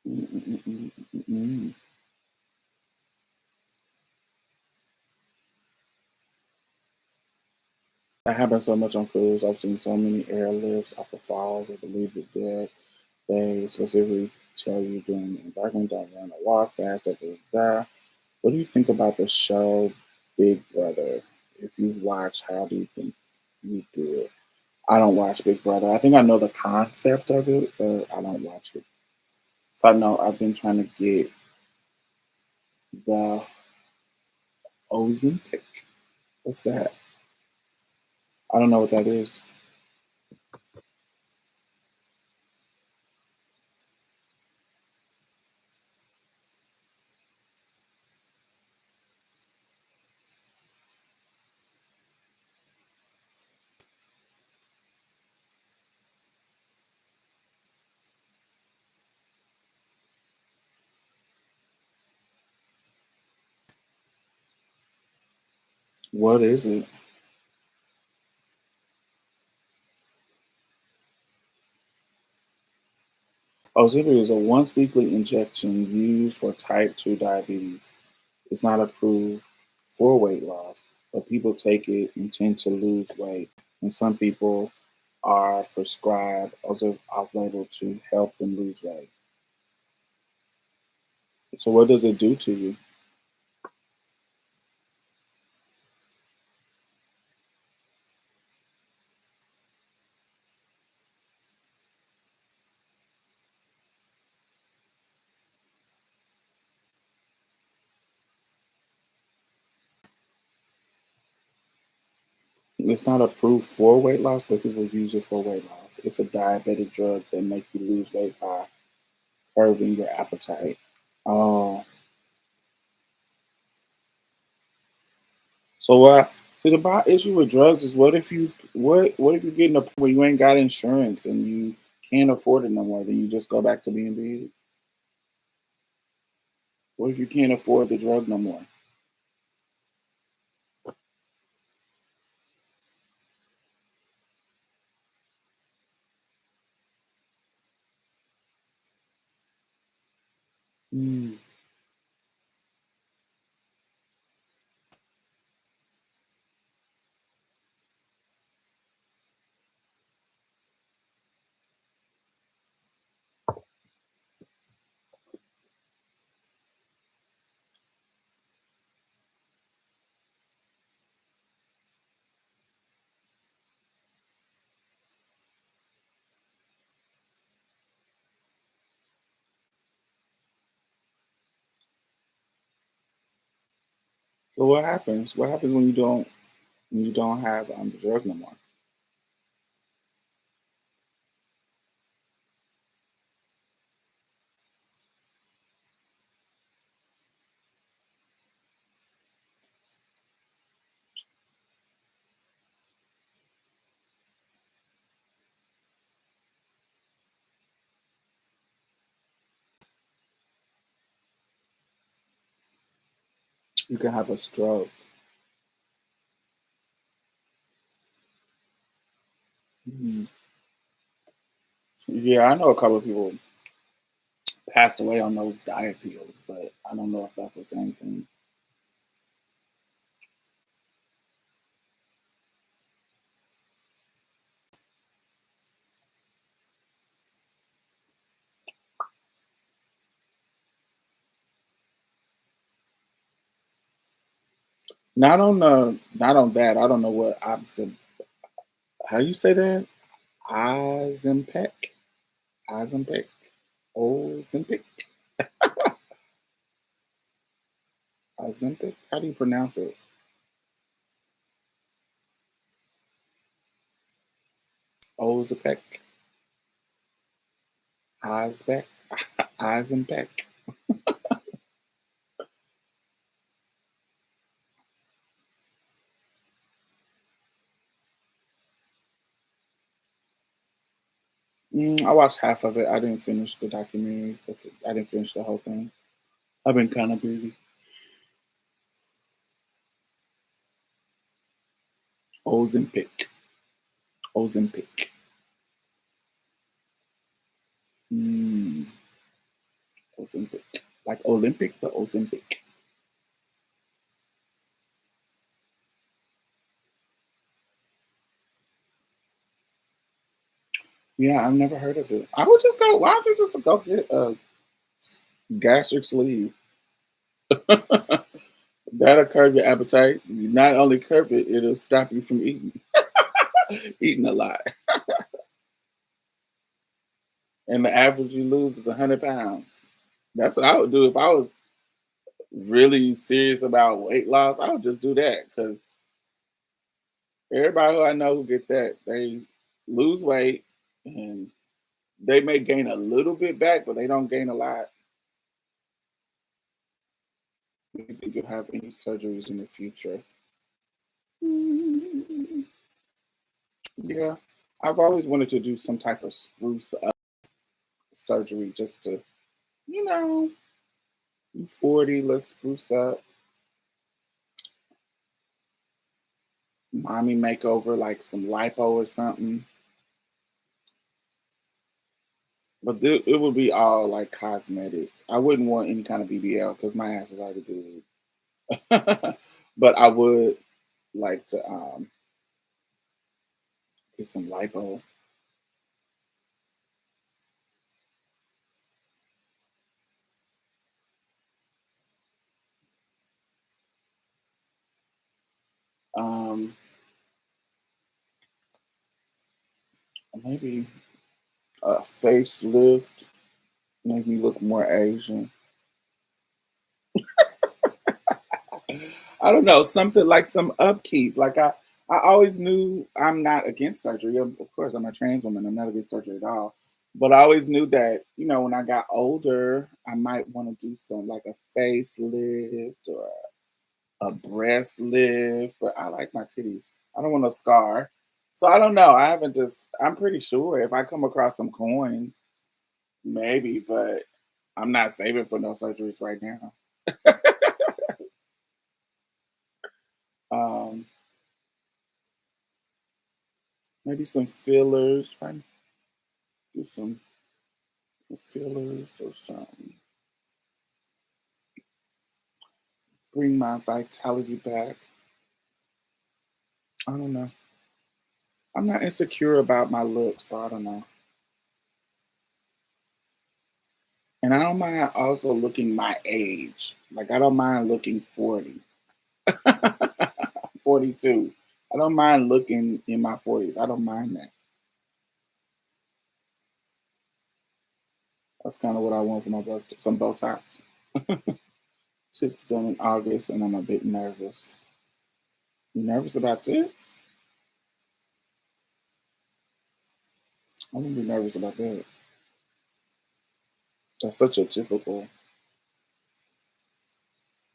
mm, mm, mm, mm, mm, mm. That happens so much on cruise. I've seen so many airlifts off of falls. I believe it did. They specifically tell you during embarkment don't run or walk fast. Da, da, da. What do you think about the show Big Brother? If you watch, how do you think you do it? I don't watch Big Brother. I think I know the concept of it, but I don't watch it. So I know I've been trying to get the Ozempic. What's that? I don't know what that is. What is it? Ozempic is a once weekly injection used for type 2 diabetes. It's not approved for weight loss, but people take it and tend to lose weight. And some people are prescribed off label to help them lose weight. So, what does it do to you? It's not approved for weight loss, but people use it for weight loss. It's a diabetic drug that makes you lose weight by curbing your appetite. Oh, so what? See, the issue with drugs is what if you get in a point where you ain't got insurance and you can't afford it no more? Then you just go back to being big. What if you can't afford the drug no more? Mm. So what happens? What happens when you don't have the drug no more? You can have a stroke. Mhm. Yeah, I know a couple of people passed away on those diet pills, but I don't know if that's the same thing. Not on that. I don't know what opposite. How you say that? Ozempic, Ozempic, Ozempic, Ozempic. How do you pronounce it? Ozempic, Ozempic, Ozempic. I watched half of it. I didn't finish the documentary. I didn't finish the whole thing. I've been kind of busy. Ozempic, Ozempic. Mm, Ozempic, like Olympic, but Ozempic. Yeah, I've never heard of it. I would just go. Why don't you just go get a gastric sleeve? That'll curb your appetite. You not only curb it, it'll stop you from eating a lot. And the average you lose is 100 pounds. That's what I would do if I was really serious about weight loss. I would just do that because everybody who I know who get that, they lose weight and they may gain a little bit back, but they don't gain a lot. Do you think you'll have any surgeries in the future? Mm, yeah, I've always wanted to do some type of spruce up surgery just to, you know, you 40, let's spruce up, mommy makeover, like some lipo or something. But it would be all like cosmetic. I wouldn't want any kind of BBL because my ass is already big. But I would like to get some lipo. Um, maybe a facelift, make me look more Asian. I don't know, something like some upkeep. I always knew I'm not against surgery. Of course, I'm a trans woman. I'm not against surgery at all. But I always knew that, when I got older, I might want to do some like a facelift or a breast lift. But I like my titties. I don't want a scar. So I don't know. I'm pretty sure if I come across some coins, maybe, but I'm not saving for no surgeries right now. Um, maybe some fillers. Trying to do some fillers or something. Bring my vitality back. I don't know. I'm not insecure about my look, so I don't know. And I don't mind also looking my age. Like I don't mind looking 40. 42. I don't mind looking in my 40s. I don't mind that. That's kind of what I want for my birthday. Some Botox. Tits done in August, and I'm a bit nervous. You nervous about tits? I wouldn't be nervous about that. That's such a typical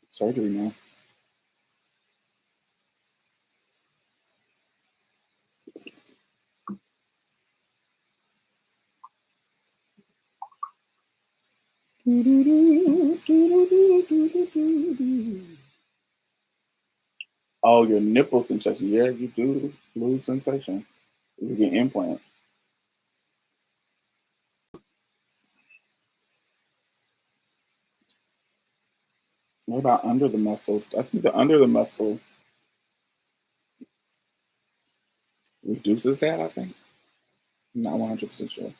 surgery now. Oh, your nipple sensation. Yeah, you do lose sensation. You get implants. What about under the muscle? I think the under the muscle reduces that, I think. I'm not 100% sure.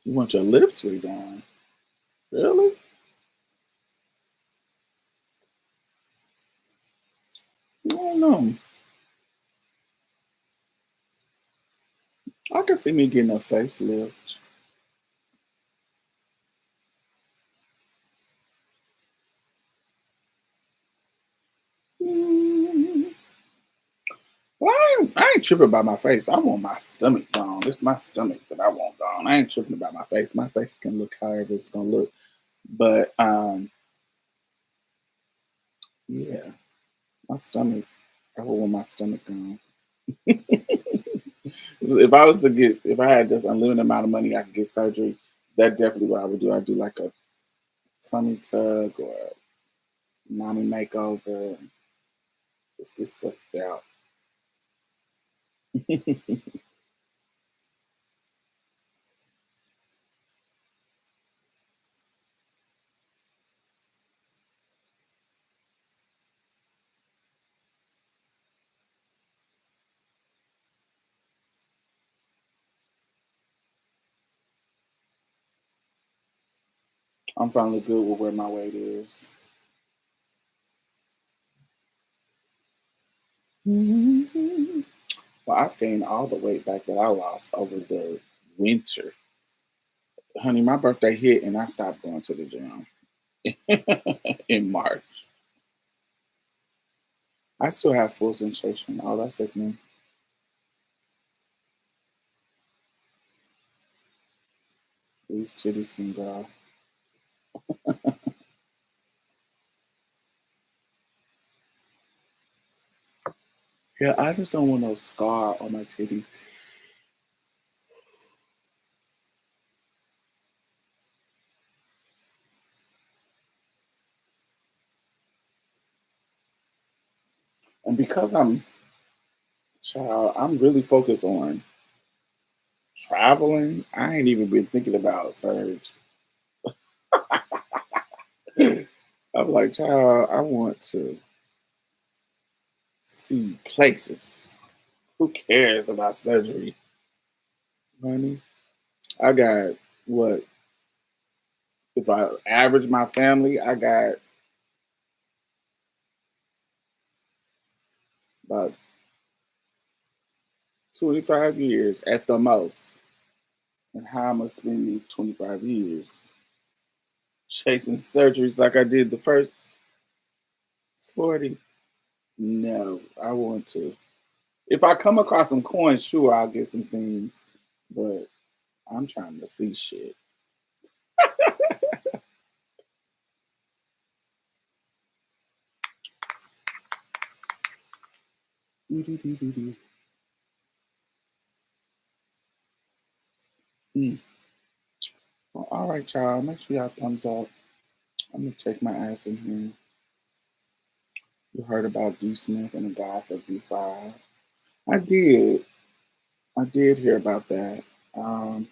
You want your lips redone. Really? I don't know. I can see me getting a facelift. Mm, well, I ain't tripping about my face. I want my stomach gone. It's my stomach that I want gone. I ain't tripping about my face. My face can look however it's gonna look. But yeah, my stomach. I would want my stomach gone. If I had just unlimited amount of money, I could get surgery. That definitely what I would do. I'd do like a tummy tuck or a mommy makeover. Just get sucked out. I'm finally good with where my weight is. Mhm. Well, I've gained all the weight back that I lost over the winter. Honey, my birthday hit and I stopped going to the gym in March. I still have full sensation. Oh, that's sickening. These titties can go. Yeah, I just don't want no scar on my titties. And because I'm really focused on traveling. I ain't even been thinking about Surge. I'm like, child, I want to see places. Who cares about surgery, honey? I got what? If I average my family, I got about 25 years at the most. And how I'm gonna spend these 25 years chasing surgeries like I did the first 40? No, I want to. If I come across some coins, sure, I'll get some things, but I'm trying to see shit. Doo-doo-doo-doo-doo. Mm. Well, all right, y'all. Make sure y'all thumbs up. I'm gonna take my ass in here. You heard about D Smith and the guy for B5. I did. I did hear about that. Um,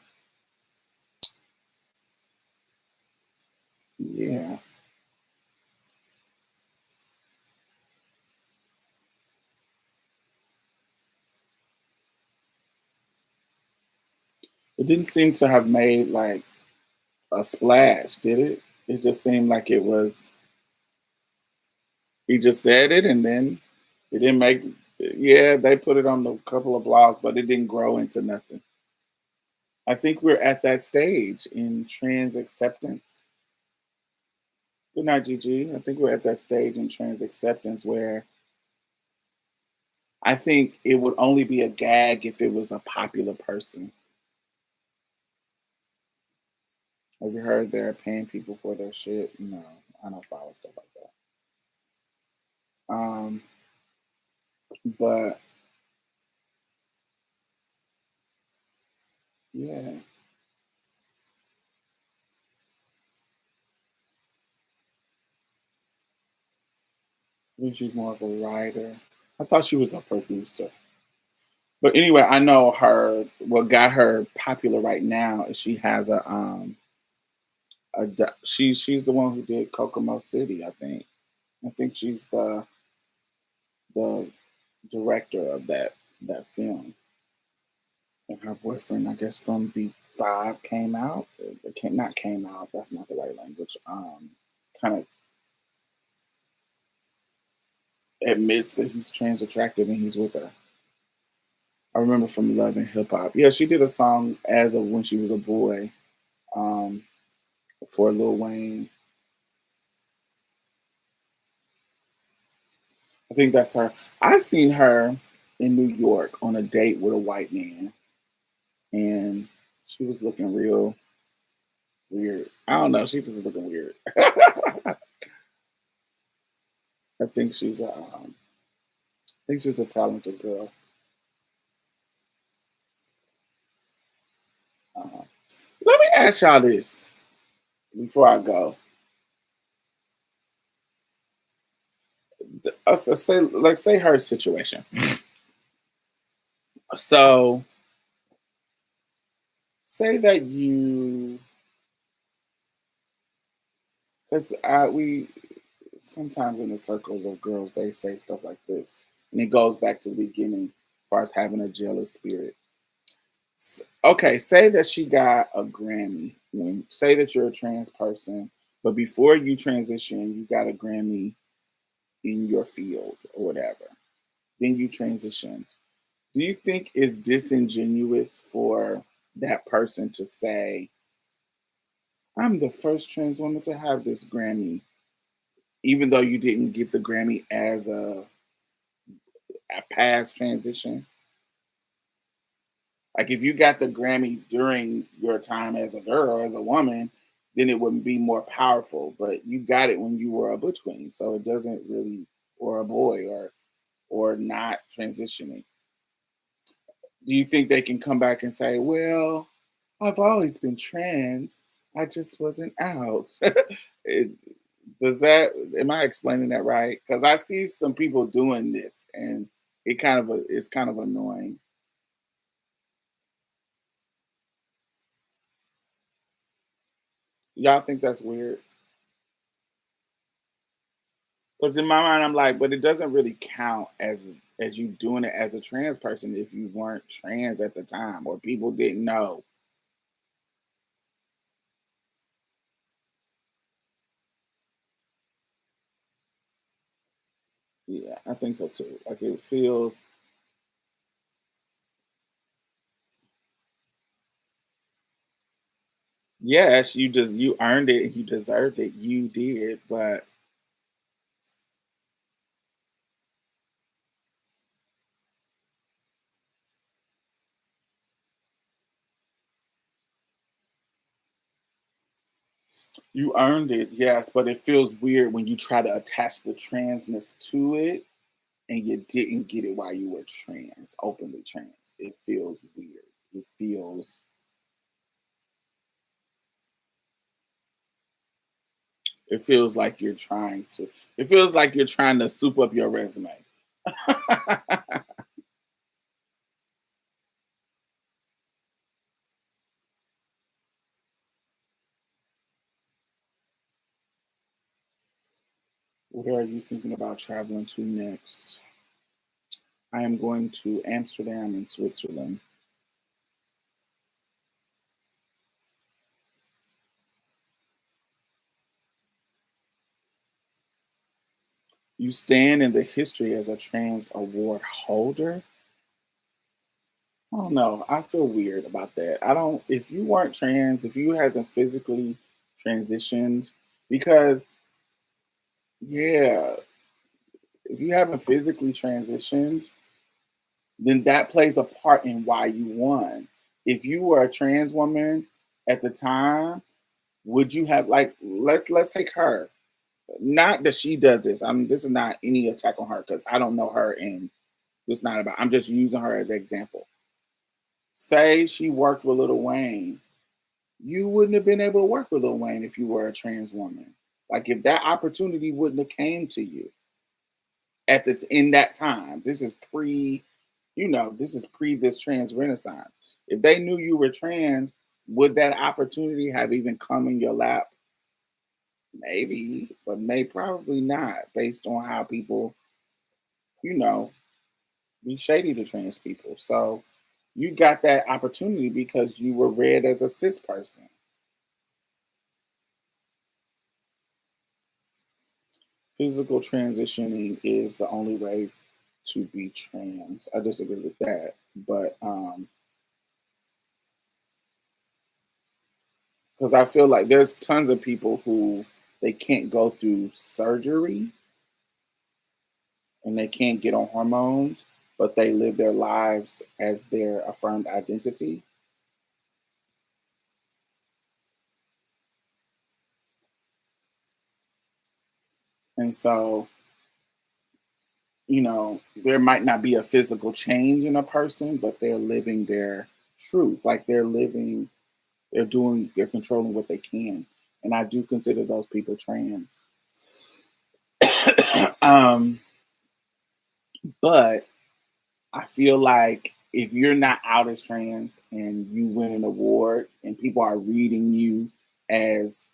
yeah. It didn't seem to have made like a splash, did it? It just seemed like it was he just said it and then it didn't make yeah, they put it on a couple of blogs, but it didn't grow into nothing. I think we're at that stage in trans acceptance. Good night, Gigi. I think we're at that stage in trans acceptance where I think it would only be a gag if it was a popular person. Have you heard they're paying people for their shit? No, I don't follow stuff like that. But yeah, I think she's more of a writer. I thought she was a producer. But anyway, I know her. What got her popular right now is she has she's the one who did Kokomo City. I think she's the director of that film. And her boyfriend, I guess, from B5 came out. It came not came out. That's not the right language. Kind of admits that he's trans attractive and he's with her. I remember from Love and Hip Hop. Yeah, she did a song as of when she was a boy um, for Lil Wayne. I think that's her. I seen her in New York on a date with a white man, and she was looking real weird. I don't know. She just is looking weird. I think I think she's a talented girl. Uh, Let me ask y'all this before I go. Say like say her situation. So say that you because we sometimes in the circles of girls they say stuff like this, and it goes back to the beginning, as far as having a jealous spirit. Okay, say that she got a Grammy. When say that you're a trans person, but before you transition, you got a Grammy in your field or whatever. Then you transition. Do you think it's disingenuous for that person to say, "I'm the first trans woman to have this Grammy," even though you didn't get the Grammy as a past transition? Like if you got the Grammy during your time as a girl, as a woman, then it would be more powerful. But you got it when you were a butch queen, so it doesn't really, or a boy, or not transitioning. Do you think they can come back and say, "Well, I've always been trans. I just wasn't out." it, Does that am I explaining that right? Because I see some people doing this, and it's kind of annoying. Y'all think that's weird? Because in my mind, I'm like, but it doesn't really count as you doing it as a trans person if you weren't trans at the time or people didn't know. Yeah, I think so too. Like it feels, yes, you earned it, you deserved it, you did, but you earned it, yes. But it feels weird when you try to attach the transness to it and you didn't get it while you were trans, openly trans. It feels weird. It feels it feels like you're trying to it feels like you're trying to soup up your resume. Where are you thinking about traveling to next? I am going to Amsterdam in Switzerland. You stand in the history as a trans award holder? I don't know. I feel weird about that. I don't if you weren't trans, if you hasn't physically transitioned, because yeah, if you haven't physically transitioned, then that plays a part in why you won. If you were a trans woman at the time, would you have like let's take her. Not that she does this. I mean, this is not any attack on her because I don't know her and it's not about I'm just using her as an example. Say she worked with Lil Wayne. You wouldn't have been able to work with Lil Wayne if you were a trans woman. Like if that opportunity wouldn't have came to you at the in that time. This is pre, this is pre this trans renaissance. If they knew you were trans, would that opportunity have even come in your lap? Maybe, but may probably not, based on how people, you know, be shady to trans people. So you got that opportunity because you were read as a cis person. Physical transitioning is the only way to be trans. I disagree with that, but because I feel like there's tons of people who they can't go through surgery and they can't get on hormones, but they live their lives as their affirmed identity. And so, there might not be a physical change in a person, but they're living their truth. Like they're controlling what they can. And I do consider those people trans. um, but I feel like if you're not out as trans and you win an award and people are reading you as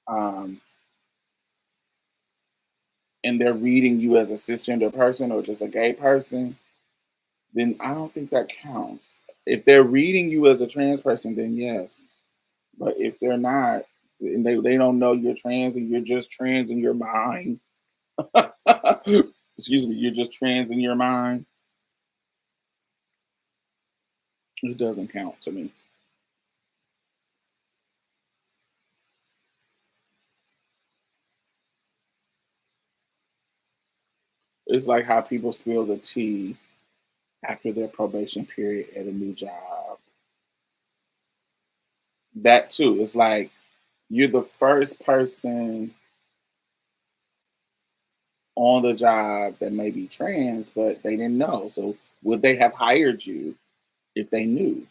um and they're reading you as a cisgender person or just a gay person, then I don't think that counts. If they're reading you as a trans person, then yes. But if they're not, and they don't know you're trans and you're just trans in your mind, excuse me, you're just trans in your mind, it doesn't count to me. It's like how people spill the tea after their probation period at a new job. That too, it's like you're the first person on the job that may be trans, but they didn't know. So would they have hired you if they knew?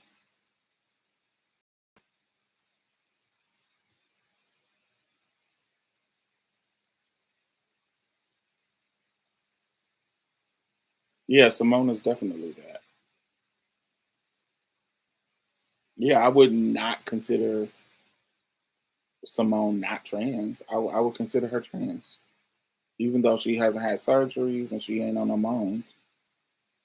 Yeah, Simone is definitely that. Yeah, I would not consider Simone not trans. I would consider her trans, even though she hasn't had surgeries and she ain't on hormones.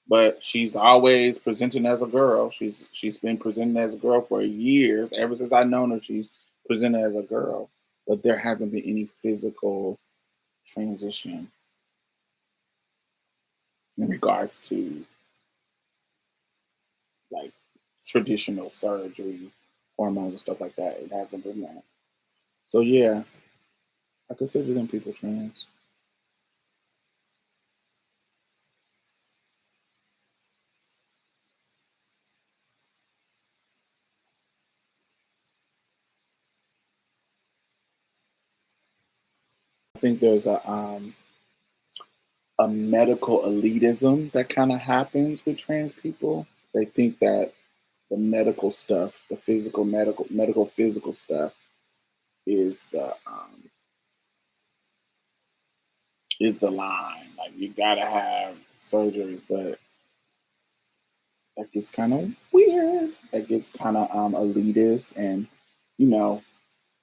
But she's always presenting as a girl. She's been presenting as a girl for years. Ever since I've known her, she's presented as a girl. But there hasn't been any physical transition in regards to like traditional surgery, hormones and stuff like that. It hasn't been that. So yeah, I consider them people trans. I think there's a medical elitism that kind of happens with trans people. They think that the medical stuff, the physical medical physical stuff is the line. Like you gotta have surgeries, but that gets kind of weird. That gets kind of elitist, and you know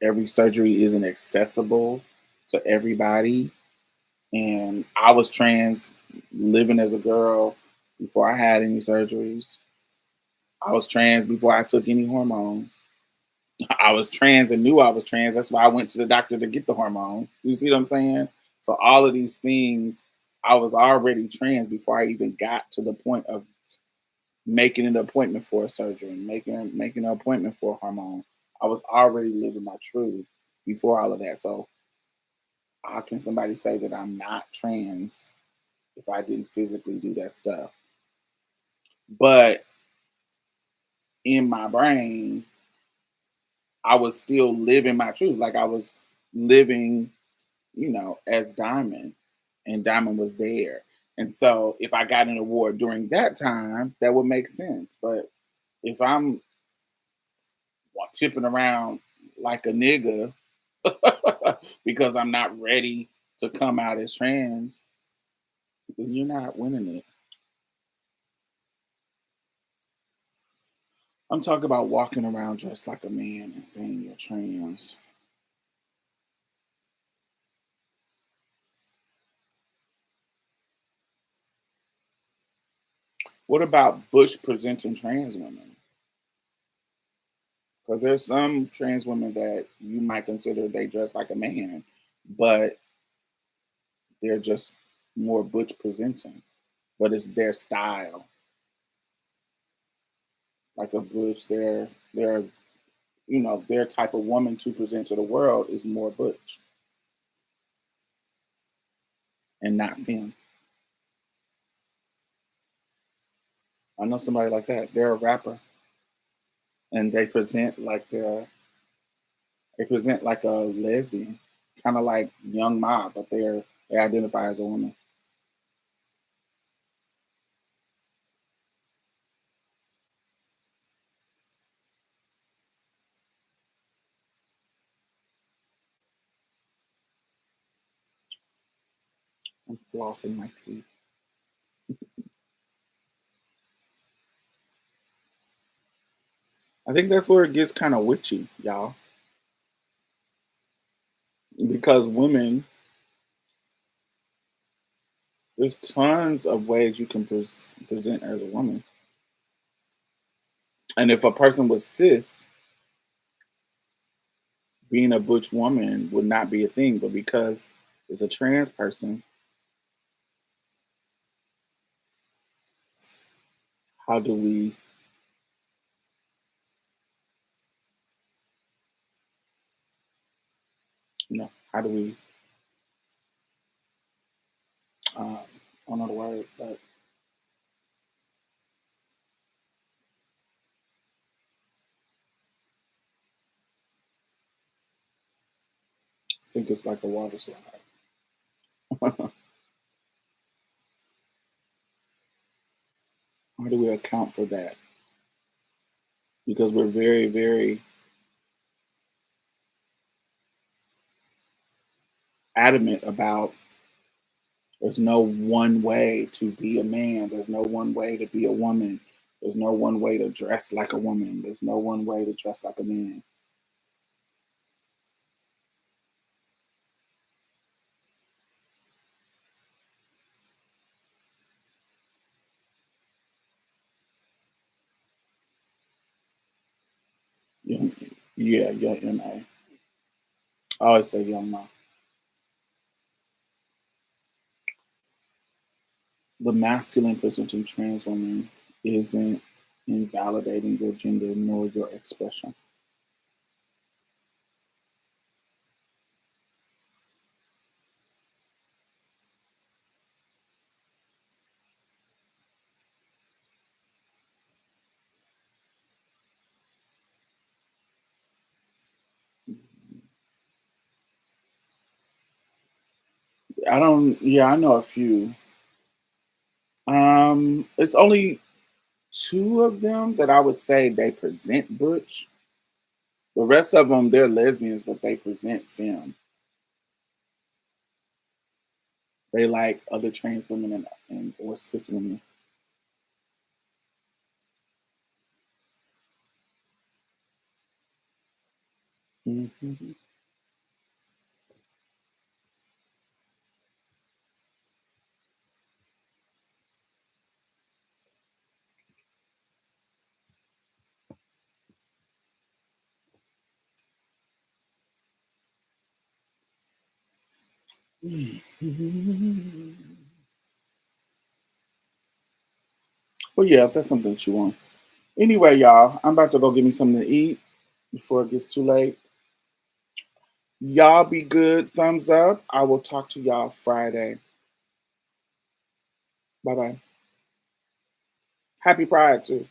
every surgery isn't accessible to everybody. And I was trans, living as a girl before I had any surgeries. I was trans before I took any hormones. I was trans and knew I was trans. That's why I went to the doctor to get the hormones. Do you see what I'm saying? So all of these things, I was already trans before I even got to the point of making an appointment for a surgery, making an appointment for a hormone. I was already living my truth before all of that. So how can somebody say that I'm not trans if I didn't physically do that stuff? But in my brain, I was still living my truth. Like I was living, as Diamond, and Diamond was there. And so if I got an award during that time, that would make sense. But if I'm tipping around like a nigga because I'm not ready to come out as trans, then you're not winning it. I'm talking about walking around dressed like a man and saying you're trans. What about Bush presenting trans women? Because there's some trans women that you might consider they dress like a man, but they're just more butch presenting. But it's their style, like a butch. Their type of woman to present to the world is more butch and not femme. I know somebody like that. They're a rapper and they present like a lesbian, kind of like Young Ma, but they identify as a woman. I'm flossing my teeth. I think that's where it gets kind of witchy, y'all, because women, there's tons of ways you can present as a woman. And if a person was cis, being a butch woman would not be a thing. But because it's a trans person, how do we, how do we, I don't know the word, but I think it's like a water slide. How do we account for that? Because we're very, very adamant about There's no one way to be a man. There's no one way to be a woman. There's no one way to dress like a woman. There's no one way to dress like a man. Young, yeah, young MA. I always say young ma. The masculine presenting trans woman isn't invalidating your gender nor your expression. I don't. Yeah, I know a few. It's only two of them that I would say they present butch. The rest of them, they're lesbians, but they present femme. They like other trans women and or cis women. Mhm. Well, yeah, if that's something that you want. Anyway, y'all, I'm about to go get me something to eat before it gets too late. Y'all be good. Thumbs up. I will talk to y'all Friday. Bye bye. Happy Pride, too.